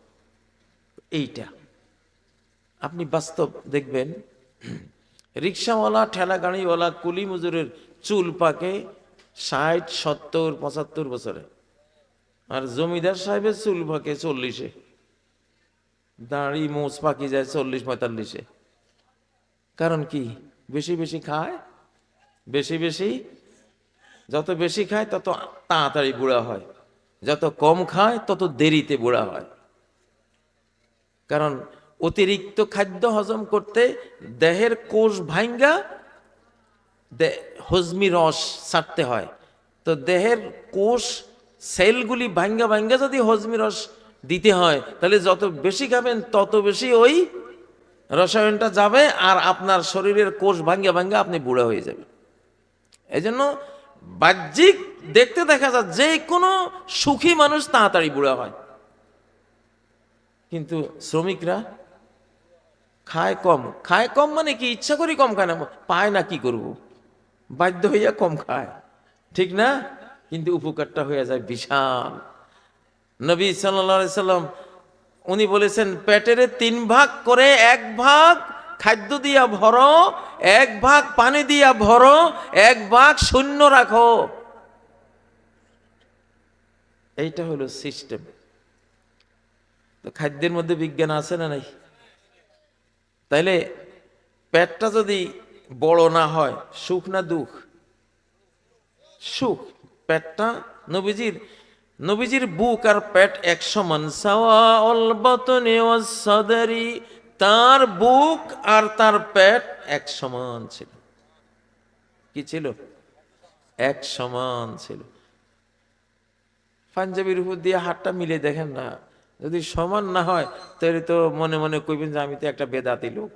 এইটা আপনি বাস্তব দেখবেন, রিক্সাওয়ালা, ঠেলা গাড়িওয়ালা, কুলি মজুরের চুল পাকে 60, 70, 75 বছরে, আর জমিদার সাহেবের চুল পাকে 40-এ, দাড়ি মোচ পাকি যায় 40-45-এ। কারণ কি? বেশি বেশি খায়, বেশি বেশি, যত বেশি খায় তত তাড়াতাড়ি বুড়া হয়, যত কম খায় তত দেরিতে বুড়া হয়। কারণ অতিরিক্ত খাদ্য হজম করতে দেহের কোষ ভাঙ্গা হজমি রস ছাড়তে হয়। তো দেহের কোষ সেলগুলি ভাঙ্গা ভাঙ্গা যদি হজমি রস দিতে হয়, তাহলে যত বেশি খাবেন তত বেশি ওই রসায়নটা যাবে, আর আপনার শরীরের কোষ ভাঙ্গা ভাঙ্গা আপনি বুড়া হয়ে যাবেন। এই জন্য বাহ্যিক দেখতে দেখা যায় যে কোনো সুখী মানুষ তাড়াতাড়ি বুড়া হয়, কিন্তু শ্রমিকরা খায় কম। খায় কম মানে কি? ইচ্ছা করি কম খায় না, পায় না, কি করব, বাধ্য হইয়া কম খায়, ঠিক না? কিন্তু উপকারটা হয়ে যায় বিশাল। নবী সাল্লাল্লাহু আলাইহি সাল্লাম উনি বলেছেন, পেটের 3 ভাগ করে 1 ভাগ খাদ্য দিয়া ভরো, 1 ভাগ পানি দিয়া ভরো, 1 ভাগ শূন্য রাখো। এইটা হলো সিস্টেম। তো খাদ্যের মধ্যে বিজ্ঞান আছে না নাই? তাইলে পেটটা যদি বড় না হয়, সুখ না দুঃখ? সুখ। পেটটা নবীজির বুক আর পেট এক সমান, সাওয়াউল বাতনি ওয়াস সাদরি, তার বুক আর তার পেট এক সমান ছিল। কি ছিল? এক সমান ছিল। পাঞ্জাবির উপর দিয়ে হাতটা মিলে দেখেন না, যদি সমান না হয় তাহলে তো মনে মনে কইবেন যে আমি তো একটা বেদাতি লোক,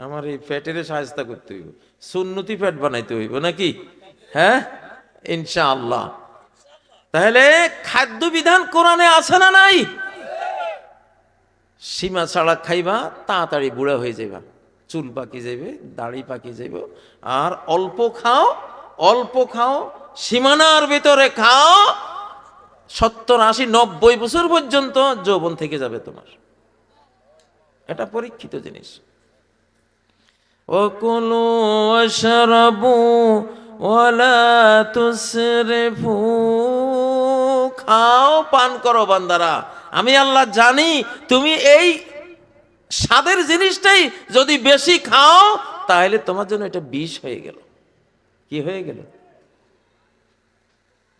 আমার এই পেটের সাহায্য করতে হইব, সুন্নতি পেট বানাইতে হইব নাকি? হ্যাঁ, ইনশাআল্লাহ। তাহলে খাদ্য বিধান কোরআনে আছে না নাই? সীমা ছাড়া খাইবা, তাড়াতাড়ি বুড়া হয়ে যাইবা, চুল পাকি যাইবে, দাড়ি পাকি যাইব। আর অল্প খাও, অল্প খাও, সীমানার ভিতরে খাও, 70, 80, 90 বছর পর্যন্ত যৌবন থেকে যাবে তোমার। এটা পরীক্ষিত জিনিস। ওয়াকুলু ওয়াশরাবু ওয়ালা তুসরিফু, খাও পান করো বান্দারা, আমি আল্লাহ জানি তুমি এই স্বাদের জিনিসটাই যদি বেশি খাও তাহলে তোমার জন্য এটা বিষ হয়ে গেল। কি হয়ে গেল?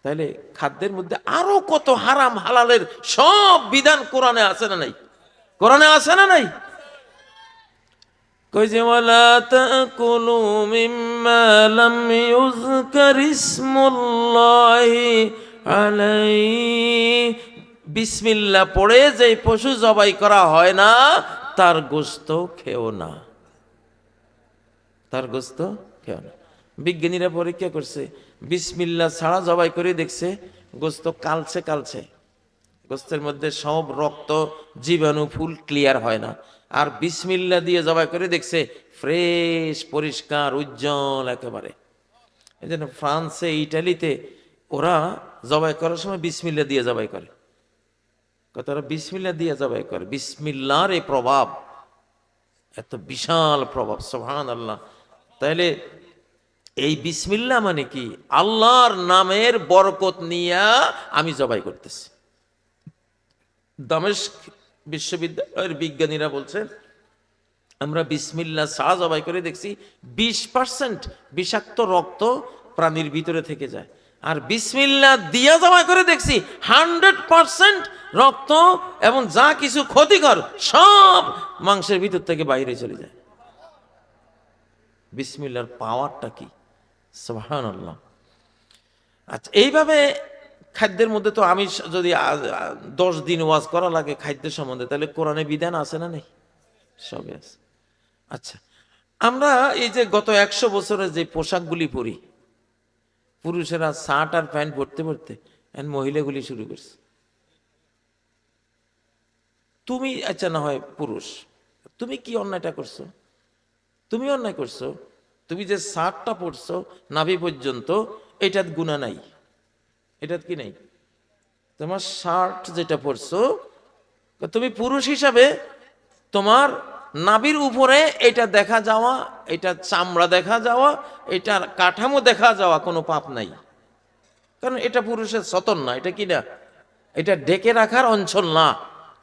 তাহলে খাদ্যের মধ্যে আরো কত হারাম হালালের সব বিধান কোরআনে আছে না নাই? কোরআনে আছে না নাই? কই যে ওয়ালা তাকুলু মিম্মা লাম ইউযকার ইসমুল্লাহি আলাইহি, বিসমিল্লাহ পড়ে যে পশু জবাই করা হয় না তার গোশত খেও না, তার গোশত খেও না। বিজ্ঞানীরা পরীক্ষা করছে, বিসমিল্লাহ ছাড়া জবাই করে দেখছে গোশত কালছে কালছে, গোশতের মধ্যে সব রক্ত জীবাণু ফুল ক্লিয়ার হয় না। আর বিসমিল্লাহ দিয়ে জবাই করে দেখছে ফ্রেশ, পরিষ্কার, উজ্জ্বল একেবারে। এই জন্য ফ্রান্সে, ইটালিতে ওরা জবাই করার সময় বিসমিল্লাহ দিয়ে জবাই করে। তারা বিসমিল্লাহ দিয়ে জবাই করে। বিসমিল্লাহর এই প্রভাব এত বিশাল প্রভাব, সুবহানাল্লাহ। তাইলে এই বিসমিল্লাহ মানে কি? আল্লাহর নামের বরকত নিয়া আমি জবাই করতেছি। দামেস্ক বিশ্ববিদ্যালয়ের বিজ্ঞানীরা বলছেন, আমরা বিসমিল্লাহ ছাড়া জবাই করে দেখছি 20% বিষাক্ত রক্ত প্রাণীর ভিতরে থেকে যায়। আর বিসমিল্লাহ দিয়া জবাই করে দেখছি 100% রক্ত এবং যা কিছু ক্ষতিকর সব মাংসের ভিতর থেকে বাইরে চলে যায়। বিসমিল্লাহর পাওয়ারটা কি! সুবহানাল্লাহ। আচ্ছা, এইভাবে খাদ্যের মধ্যে তো আমি যদি 10 দিন ওয়াজ করা লাগে খাদ্যের সম্বন্ধে, তাহলে কোরআনে বিধান আছে না নেই? সবই আছে। আচ্ছা, আমরা এই যে গত 100 বছরের যে পোশাকগুলি পরি, পুরুষেরা শার্ট আর প্যান্ট পরতে পরতে মহিলাগুলি শুরু করছে। তুমি আচ্ছা না হয় পুরুষ, তুমি কি অন্যায়টা করছো? তুমি অন্যায় করছো। তুমি যে শার্টটা পরছো নাভি পর্যন্ত, এটার গুনাহ নাই, এটার কি নাই? তোমার শার্ট যেটা পরছো, তুমি পুরুষ হিসাবে তোমার নাভির উপরে এটা দেখা যাওয়া, এটা চামড়া দেখা যাওয়া, এটার কাঠামো দেখা যাওয়া কোনো পাপ নাই, কারণ এটা পুরুষের সতন না, এটা কি না, এটা ঢেকে রাখার অঞ্চল না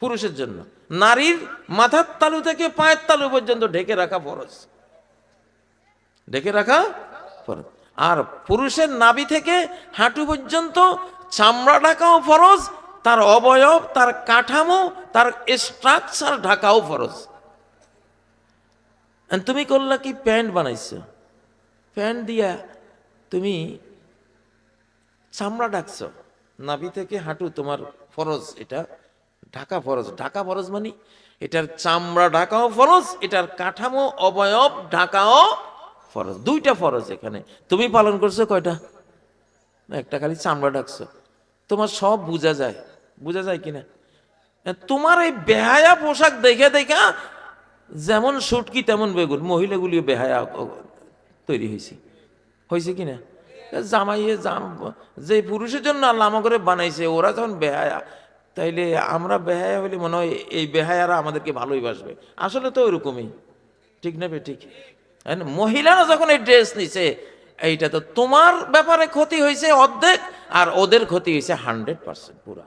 পুরুষের জন্য। নারীর মাথার তালু থেকে পায়ের তালু পর্যন্ত ঢেকে রাখা ফরজ, ঢেকে রাখা ফরজ। আর পুরুষের নাভি থেকে হাঁটু পর্যন্ত চামড়া ঢাকাও ফরজ, তার অবয়ব, তার কাঠামো, তার স্ট্রাকচার ঢাকাও ফরজ। তুমি করলা কি, প্যান্ট বানাইছো, প্যান্ট দিয়া তুমি চামড়া ঢাকছো, নাভি থেকে হাঁটু তোমার ফরজ, এটা ঢাকা ফরজ। ঢাকা ফরজ মানে এটার চামড়া ঢাকাও ফরজ, এটার কাঠামো অবয়ব ঢাকাও ফরজ, দুইটা ফরজ। এখানে তুমি পালন করছো কয়টা? একটা, খালি চামড়া ঢাকছো। তোমার সব বোঝা যায়, বোঝা যায় কিনা? তোমার এই বেহায়া পোশাক দেখে দেখা যেমন সুটকি তেমন বেগুন, মহিলাগুলিও বেহায়া তৈরি হয়েছে, হয়েছে কিনা? জামাইয়ে যে পুরুষের জন্য আল্লাহ আমাকে বানাইছে, ওরা যখন বেহায়া, তাইলে আমরা বেহায়া হইলে মনে হয় এই বেহায়ারা আমাদেরকে ভালোই বাসবে। আসলে তো ওইরকমই, ঠিক না? ঠিক। মহিলারা যখন এই ড্রেস নিছে, এইটা তো তোমার ব্যাপারে ক্ষতি হয়েছে অর্ধেক, আর ওদের ক্ষতি হয়েছে 100% পুরা,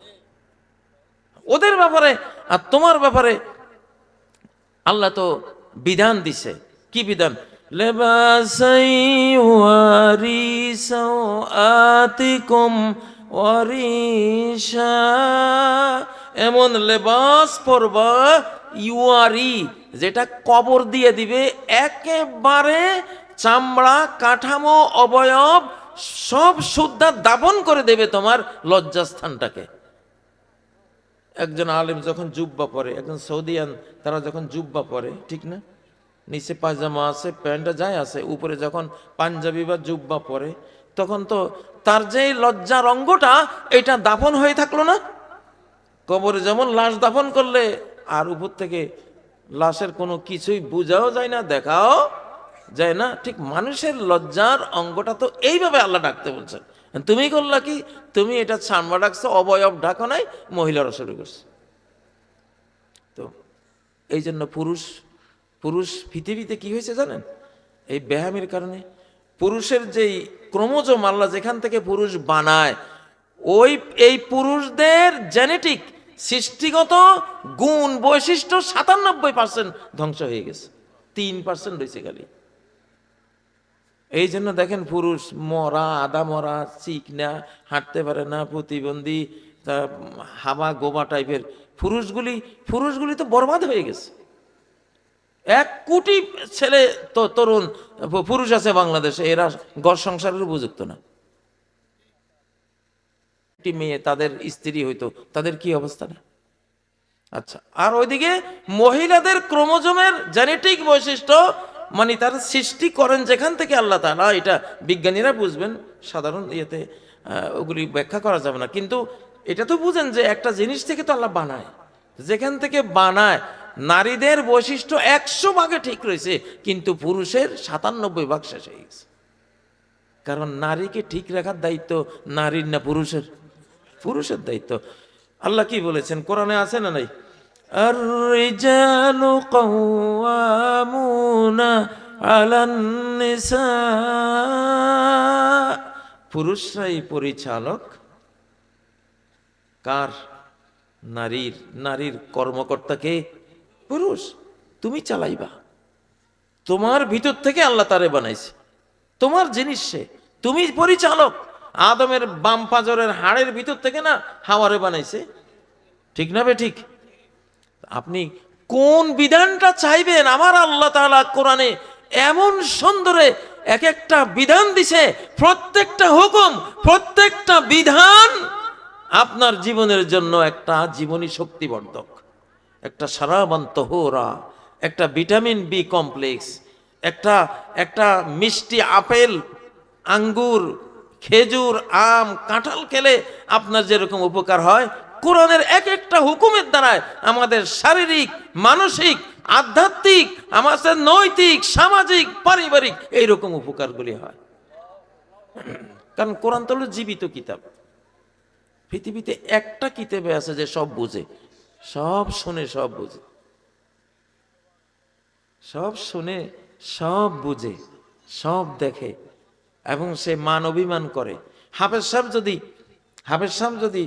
ওদের ব্যাপারে। আর তোমার ব্যাপারে আল্লাহ তো বিধান দিছে, কি বিধান? লেবাসাই ওয়ারি সাওআতিকুম ওয়ারিশা, এমন লেবাস পরবা, ইউয়ারি, যেটা কবর দিয়ে দিবে একেবারে চামড়া, কাঠামো, অবয়ব সব শুদ্ধা দাফন করে দেবে তোমার লজ্জাস্থানটাকে। একজন আলেম যখন জুব্বা পরে, একজন সৌদিয়ান তারা যখন জুব্বা পরে, ঠিক না, নিচে পায়জামা আছে, প্যান্টটা যায় আছে, উপরে যখন পাঞ্জাবি বা জুব্বা পরে, তখন তো তার যে লজ্জার অঙ্গটা এটা দাফন হয়ে থাকলো না। কবরে যেমন লাশ দাফন করলে আর উপর থেকে লাশের কোনো কিছুই বোঝাও যায় না, দেখাও যায় না, ঠিক মানুষের লজ্জার অঙ্গটা তো এইভাবে আল্লাহ ডাকতে বলছেন। তুমি করলা কি? তুমি এটা চামড়া ডাকছো, অবয়ব ঢাকা নাই, মহিলারা শুরু করছে। তো এই জন্য পুরুষ পৃথিবীতে কি হয়েছে জানেন? এই ব্যায়ামের কারণে পুরুষের যেই ক্রোমোজোম আল্লাহ যেখান থেকে পুরুষ বানায়, এই পুরুষদের জেনেটিক সৃষ্টিগত গুণ বৈশিষ্ট্য 97% ধ্বংস হয়ে গেছে, 3% রয়েছে খালি। এই জন্য দেখেন পুরুষ মরা, আধা মরা, চিকনা, হাঁটতে পারে না, প্রতিবন্ধী, হাবা গোবা টাইপের পুরুষগুলি তো বরবাদ হয়ে গেছে। 1 কোটি ছেলে তরুণ পুরুষ আছে বাংলাদেশে, এরা ঘর সংসারের উপযুক্ত না। মেয়ে তাদের স্ত্রী হইতো, তাদের কি অবস্থা না? আচ্ছা, আর ওইদিকে মহিলাদের ক্রোমোজোমের জেনেটিক বৈশিষ্ট্য, মানে তার সৃষ্টি করেন যেখান থেকে আল্লাহ তাআলা, এটা বিজ্ঞানীরা বুঝবেন, সাধারণ ইয়েতে ওগুলি ব্যাখ্যা করা যাবে না, কিন্তু এটা তো বুঝেন যে একটা জিনিস থেকে তো আল্লাহ বানায়, যেখান থেকে বানায়। নারীদের বৈশিষ্ট্য 100 ভাগে ঠিক রয়েছে, কিন্তু পুরুষের 97 ভাগ শেষ হয়ে গেছে। কারণ নারীকে ঠিক রাখার দায়িত্ব নারীর না পুরুষের? পুরুষের দায়িত্ব। আল্লাহ কি বলেছেন কোরআনে, আছে না নাই? আর-রিজালু কাওয়ামুনা আলান নিসা, পুরুষরাই পরিচালক কার? নারীর কর্মকর্তাকে পুরুষ। তুমি চালাইবা, তোমার ভিতর থেকে আল্লাহ তারে বানাইছে, তোমার জিনিস সে, তুমি পরিচালক। আদমের বাম পাজরের হাড়ের ভিতর থেকে না হাওয়ারে বানাইছে, ঠিক না বে ঠিক? আপনি কোন বিধানটা চাইবেন? আমার আল্লাহ তাআলা কোরআনে এমন সুন্দরে এক একটা বিধান দিছে, প্রত্যেকটা হুকুম, প্রত্যেকটা বিধান আপনার জীবনের জন্য একটা জীবনী শক্তিবর্ধক, একটা সারাবান তহুরা, একটা ভিটামিন বি কমপ্লেক্স, একটা মিষ্টি আপেল, আঙ্গুর, খেজুর, আম, কাঁঠাল খেলে আপনার যেরকম উপকার হয়, কোরআনের এক একটা হুকুমের দ্বারায় আমাদের শারীরিক, মানসিক, আধ্যাত্মিক, আমাদের নৈতিক, সামাজিক, পারিবারিক এইরকম উপকারগুলি হয়। কারণ কোরআন তো হলো জীবিত কিতাব। পৃথিবীতে একটা কিতাবে আছে যে সব বুঝে, সব শুনে, সব বুঝে। সব শুনে, সব বুঝে, সব দেখে, এবং সে মান অভিমান করে। হাফেজ সাহেব যদি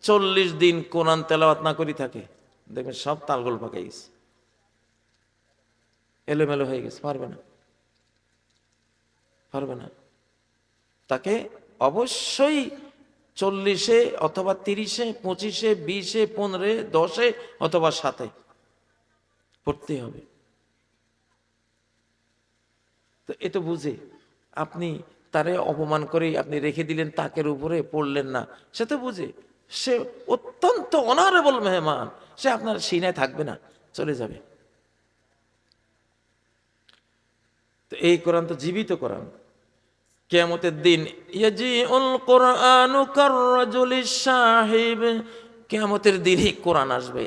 40 দিন কোরআন তেলাওয়াত না করি থাকে, দেখবেন সব তালগোল পাকাই গেছে, এলোমেলো হয়ে গেছে, পারবে না। তাকে অবশ্যই 40-এ অথবা 30-এ, 25-এ, 20-এ, 15-এ, 10-এ অথবা 7-এ পড়তে হবে। তো এ তো বুঝে, আপনি তারে অপমান করে আপনি রেখে দিলেন তাকের উপরে, পড়লেন না, সে তো বুঝে, সে অত্যন্ত অনারেবল মেহমান, সে আপনার সিনায় থাকবে না, চলে যাবে। তো এই কোরআন তো জীবিত কোরআন। কিয়ামতের দিন ইয়াজিউল কুরআনু কাররাজুলিস সাহিব, কিয়ামতের দিনই কোরআন আসবে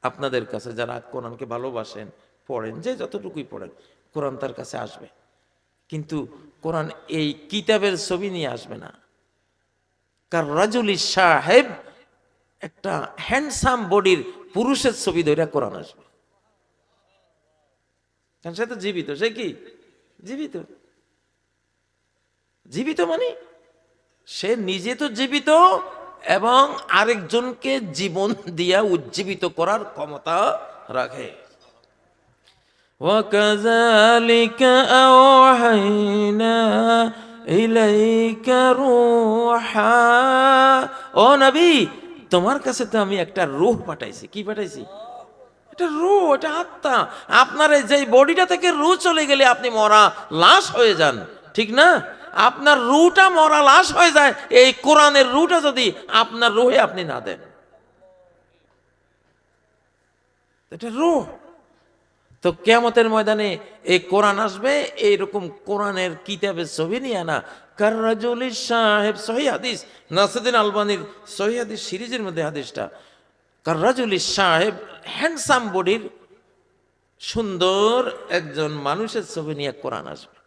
আপনাদের কাছে, যারা কোরআনকে ভালোবাসেন, পড়েন, যে যতটুকুই পড়েন, কোরআন তার কাছে আসবে। কিন্তু কোরআন এই কিতাবের ছবি নিয়ে আসবে না। কাররাজুলিস সাহেব, একটা হ্যান্ডসাম বডির পুরুষের ছবি ধরে কোরআন আসবে। কারণ সে তো জীবিত, সে কি জীবিত, জীবিত মানে সে নিজে তো জীবিত এবং আরেকজনকে জীবন দিয়া উজ্জীবিত করার ক্ষমতা রাখে। وَكَذَلِكَ أَوْحَيْنَا إِلَيْكَ رُوحًا, ও নবী, তোমার কাছে তো আমি একটা রূহ পাঠাইছি। কি পাঠাইছি? এটা রূহ, এটা আত্মা। আপনার এই যে বডিটা থেকে রূহ চলে গেলে আপনি মরা লাশ হয়ে যান, ঠিক না? আপনার রূহটা মরা লাশ হয়ে যায়, এই কোরআনের রূহটা যদি আপনার রূহে আপনি না দেন, এটা রূহ। তো কিয়ামতের ময়দানে এই কোরআন আসবে, এইরকম কোরআনের কিতাবের ছবি নিয়ে আনা। কাররাজুলিস সাহেব, সহিহ হাদিস, নাসিরুদ্দিন আলবানীর সহিহ হাদিস সিরিজের মধ্যে হাদিসটা। কাররাজুলিস সাহেব, হ্যান্ডসাম বডির সুন্দর একজন মানুষের ছবি নিয়ে কোরআন আসবে,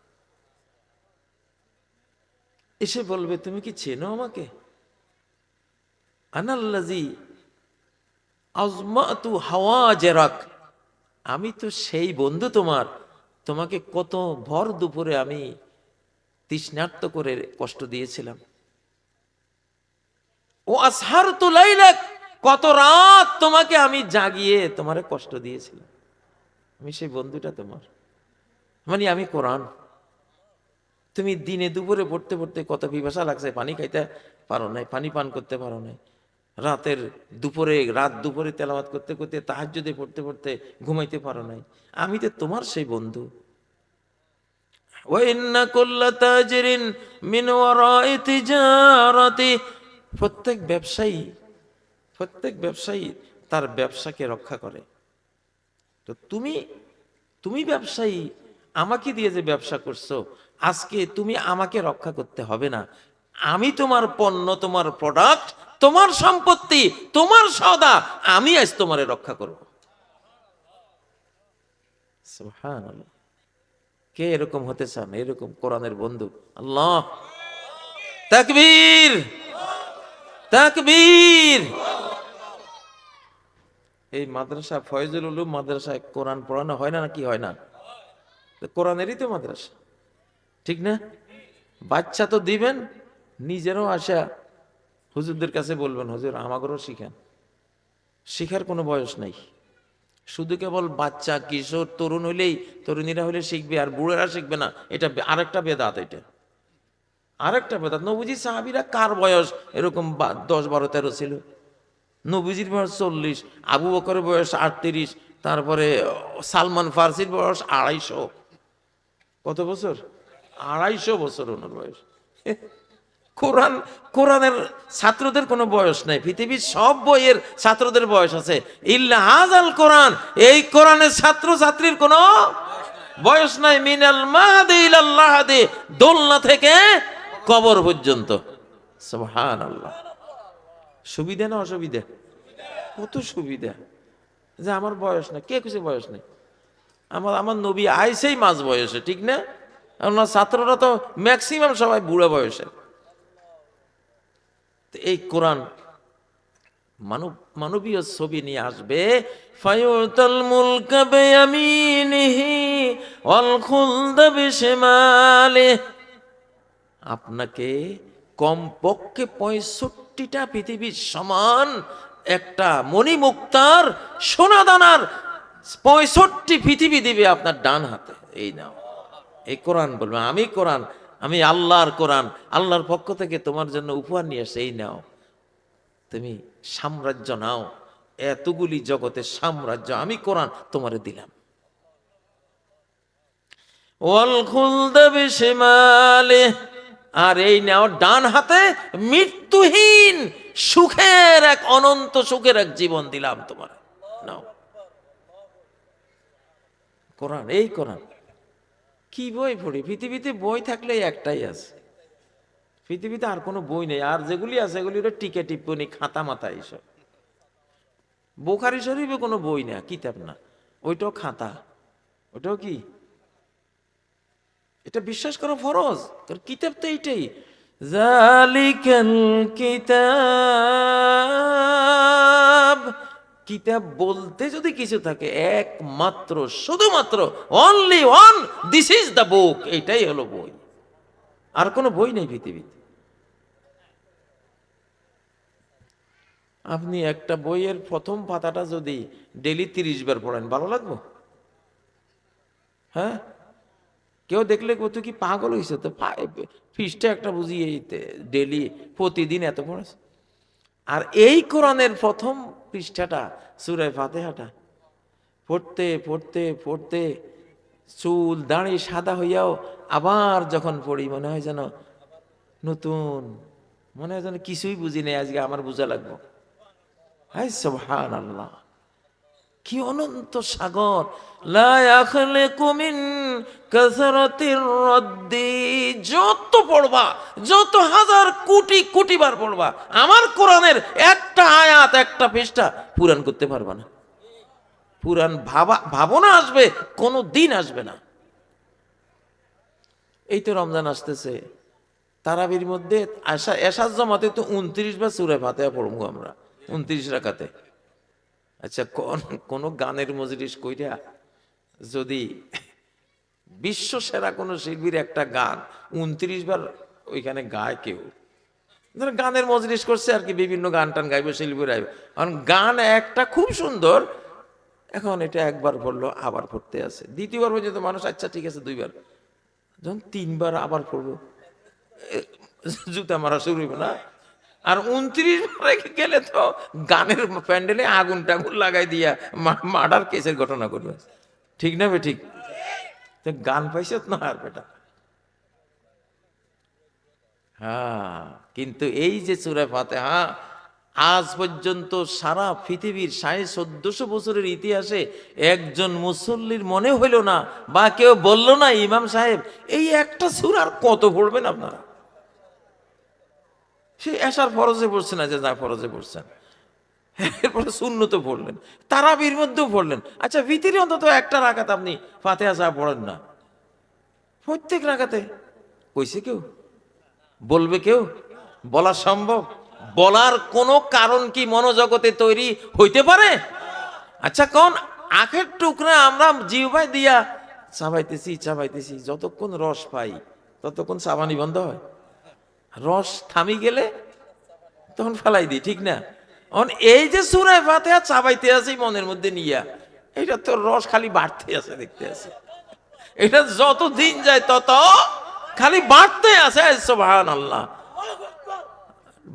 এসে বলবে, তুমি কি চেনো আমাকে? আনাল্লাজি আজমাতু হাওয়াজেরাক, আমি তো সেই বন্ধু তোমার, তোমাকে কত ভর দুপুরে আমি তৃষ্ণার্ত করে কষ্ট দিয়েছিলাম। ও আসহারতু লাইলাক, কত রাত তোমাকে আমি জাগিয়ে তোমারে কষ্ট দিয়েছিলাম। আমি সেই বন্ধুটা তোমার, মানে আমি কোরআন। তুমি দিনে দুপুরে পড়তে পড়তে কত পিপাসা লাগছে, পানি খাইতে পারো নাই, পানি পান করতে পারো নাই, রাত দুপুরে তেলাওয়াত করতে করতে, তাহাজ্জুদে পড়তে পড়তে ঘুমাইতে পারো নাই। আমি তো তোমার সেই বন্ধু। ওয়া ইন্না কুল্লা তাজিরিন মিন ওয়ারাই তিজারাতি, প্রত্যেক ব্যবসায়ী তার ব্যবসাকে রক্ষা করে। তো তুমি ব্যবসায়ী, আমাকে দিয়ে যে ব্যবসা করছো, আজকে তুমি আমাকে রক্ষা করতে হবে না। আমি তোমার পণ্য, তোমার প্রোডাক্ট, তোমার সম্পত্তি, তোমার সওদা, আমি আজ তোমারে রক্ষা করব। সুবহানাল্লাহ। কে এরকম হতে চান? এরকম কোরআনের বন্ধু? আল্লাহ তাকবীর, তাকবীর। এই মাদ্রাসা, ফয়জুল উলুম মাদ্রাসায় কোরআন পড়ানো হয় না, নাকি হয় না? কোরআনেরই তো মাদ্রাসা, ঠিক না? বাচ্চা তো দিবেন, নিজেরও আসা হুজুরদের কাছে বলবেন, হুজুর আমাদেরও শিখেন। শিখার কোনো বয়স নাই, শুধু কেবল বাচ্চা, কিশোর, তরুণ হইলেই, তরুণীরা হলে শিখবে আর বুড়েরা শিখবে না, এটা আরেকটা বেদাত। এটা আরেকটা বেদাত। নবীজি সাহাবীরা কার বয়স এরকম 10, 12, 13 ছিল? নবীজির বয়স 40, আবু বকরের বয়স 38, তারপরে সালমান ফার্সির বয়স 250। কত বছর? 250 বছর ওনার বয়স। কোরআনের ছাত্রদের কোনো বয়স নাই, পৃথিবীর সব বইয়ের ছাত্রদের বয়স আছে, ইল্লা হাযাল কোরআন, এই কোরআনের ছাত্র ছাত্রীর কোনো বয়স নাই। মিনাল মাহদি ইলাল লাহাদি, দোলনা থেকে কবর পর্যন্ত। সুবহানাল্লাহ। সুবিধা না অসুবিধা? কত সুবিধা যে আমার বয়স নাই। কে কিছু বয়স নেই? আমার নবী আইসেই মাঝ বয়সে, ঠিক না? আমার ছাত্ররা তো ম্যাক্সিমাম সবাই বুড়া বয়সে। এই কোরআন মানবীয় ছবি নিয়ে আসবে। ফায়ুতাল মুলকা বিয়ামিনিহি ওয়াল খুলদা বিশিমালিহি, আপনাকে কমপক্ষে 65টা পৃথিবীর সমান একটা মণিমুক্তার সোনাদানার 65 পৃথিবী দিবে আপনার ডান হাতে। এই নাও, এই কোরআন বলবে আমি কোরআন, আমি আল্লাহর কোরআন, আল্লাহর পক্ষ থেকে তোমার জন্য উপহার নিয়ে আসে, এই নাও, তুমি সাম্রাজ্য নাও, এতগুলি জগতের সাম্রাজ্য আমি কোরআন তোমারে দিলাম। ওয়াল খুলদা বিশিমালিহি, আর এই নাও ডান হাতে মৃত্যুহীন সুখের এক অনন্ত সুখের এক জীবন দিলাম তোমার, নাও কোরআন। এই কোরআন কি বই পড়ি? পৃথিবীতে বই থাকলে একটাই আছে, পৃথিবীতে আর কোনো বই নেই। আর যেগুলি আছে এগুলি হলো টিকে টিপ্পনি, খাতা মাথা এইসব। বুখারী শরীফে কোনো বই না, কিতাব না, ওইটাও খাতা, ওইটাও কি, এটা বিশ্বাস করা ফরজ, কারণ কিতাব তো এইটাই। জালিকাল কিতাব, কিতাব বলতে যদি কিছু থাকে একমাত্র শুধুমাত্র only one, this is the book, এইটাই হলো বই, আর কোনো বই নেই পৃথিবীতে। আপনি একটা বইয়ের প্রথম পাতাটা যদি ডেলি 30 বার পড়েন, ভালো লাগবে? হ্যাঁ, কেউ দেখলে তুই কি পাগল হয়েছে, তো পৃষ্ঠা একটা বুঝিয়ে ডেলি প্রতিদিন এত পড়েছে। আর এই কোরআনের প্রথম পৃষ্ঠাটা সূরা ফাতিহাটা পড়তে পড়তে পড়তে চুল দাড়ি সাদা হইয়াও আবার যখন পড়ি মনে হয় যেন নতুন, মনে হয় যেন কিছুই বুঝি নেই, আজকে আমার বোঝা লাগবে। হায় সুবহানাল্লাহ, কি অনন্ত সাগর! লা ইয়াখলিকু মিন কাসরাতির রাদ্দি, যত পড়বা, যত হাজার কোটি কোটি বার পড়বা, আমার কোরআনের একটা আয়াত একটা পৃষ্ঠা পূরণ করতে পারবা না। পুরান ভাবনা আসবে, কোনো দিন আসবে না। এই তো রমজান আসতেছে, তারাবির মধ্যে এশার জমাতে তো 29 বার সূরা ফাতিহা পড়বো আমরা, 29 রাকাতে। আচ্ছা, কোন গানের মজলিস কইরা যদি বিশ্ব সেরা কোন শিল্পীর একটা গান 29 বার ওইখানে গায় কেউ, গানের মজলিস করছে আর কি, বিভিন্ন গান টান গাইবে শিল্পীরা, কারণ গান একটা খুব সুন্দর, এখন এটা একবার পড়লো আবার পড়তে আছে, দ্বিতীয়বার পর্যন্ত মানুষ আচ্ছা ঠিক আছে 2বার, যখন 3বার আবার পড়বো জুতা মারা শুরু হইব না। আর 29 বার গেলে তো গানের প্যান্ডেলে আগুন টাগুন লাগাই দিয়া মার্ডার কেসের ঘটনা করবে, ঠিক না বে? ঠিক, গান পাইছে না আর বেটা। হ্যাঁ, কিন্তু এই যে সূরা ফাতিহা আজ পর্যন্ত সারা পৃথিবীর 1450 বছরের ইতিহাসে একজন মুসল্লির মনে হইল না বা কেউ বলল না ইমাম সাহেব এই একটা সূরার কত পড়বেন আপনারা? সে এশার ফরজে পড়ছেন, না যে যা ফরজে পড়ছেন, এরপরে সুন্নতে পড়লেন, তারাবির মধ্যেও পড়লেন। আচ্ছা, ভিতরে অন্তত একটা রাকাত আপনি ফাতিহা সাহেব পড়েন না? প্রত্যেক রাকাতে কইছে কেউ? বলবে কেউ? বলা সম্ভব? বলার কোনো কারণ কি মনোজগতে তৈরি হইতে পারে? আচ্ছা, কোন আখের টুকরা আমরা জিহ্বায় দিয়া চাবাইতেছি চাবাইতেছি, যতক্ষণ রস পাই ততক্ষণ চাবানি বন্ধ হয়? রস থামি গেলে তখন ফেলাই দিই, ঠিক না? এই যে সূরা ফাতিহা চাবাইতে আছে মনের মধ্যে নিয়া, এটা তো রস খালি বাড়তে আছে, দেখতে আছে, এটা যত দিন যায় তত খালি বাড়তে আছে। সুবহানাল্লাহ,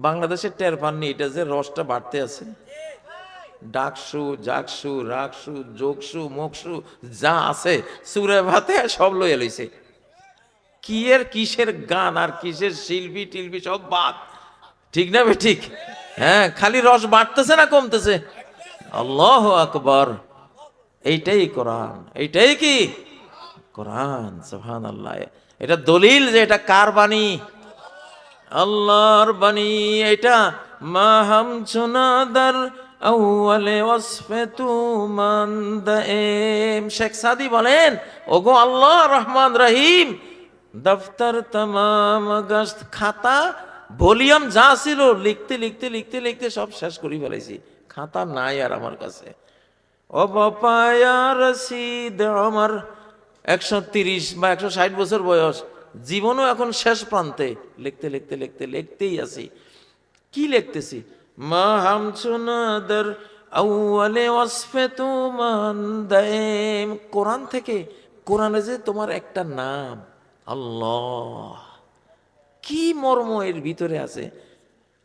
বাংলাদেশের টের পাননি এটা যে রসটা বাড়তে আছে। ডাকসু জাকসু রাগসু যোগসু মোকসু যা আছে সূরা ফাতিহা সব লইয়া লইছে। কি এর কিসের গান আর কিসের শিল্পী টিলপি সব বাদ, ঠিক না বে? ঠিক, হ্যাঁ, খালি রস বাড়তেছে না কমতেছে? আল্লাহু আকবার, এইটাই কোরআন, এইটাই কি কোরআন। সুবহানাল্লাহ, এটা দলিল যে এটা কার বাণী? আল্লাহর বাণী। এটা মা হাম চুনাদার আউয়ালে ওয়াসফে তুমান দায়েম। শেখ সাদি বলেন, ওগো আল্লাহ রহমান রহিম, দফতর তমাম গস্ত, খাতা ভলিউম যা ছিল লিখতে লিখতে লিখতে লিখতে সব শেষ করে ফেলাইছি, খাতা নাই আর আমার কাছে। ও বাপায়া রশিদ আমার 130 বা 160 বছর বয়স, জীবনও এখন শেষ প্রান্তে, লিখতে লিখতে লিখতে লিখতেই আছি। কি লিখতেছি? মা হামচুনাদার আউয়ালে ওয়াসফে তুমান দাইম, কোরআন থেকে। কোরআনে যে তোমার একটা নাম আল্লাহ, কি মর্ম এর ভিতরে আছে।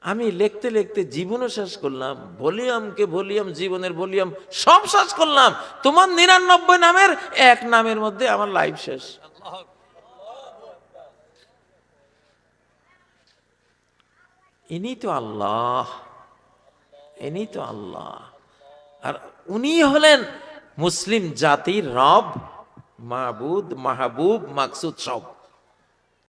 আমি লিখতে লিখতে জীবনও শেষ করলাম, ভলিউমকে ভলিউম, জীবনের ভলিউম সব শেষ করলাম। তোমার 99 নামের এক নামের মধ্যে আমার লাইফ শেষ। ইনি তো আল্লাহ, ইনি তো আল্লাহ। আর উনি হলেন মুসলিম জাতির রব, মাবুদ, মাহবুব, মাকসুদ সব।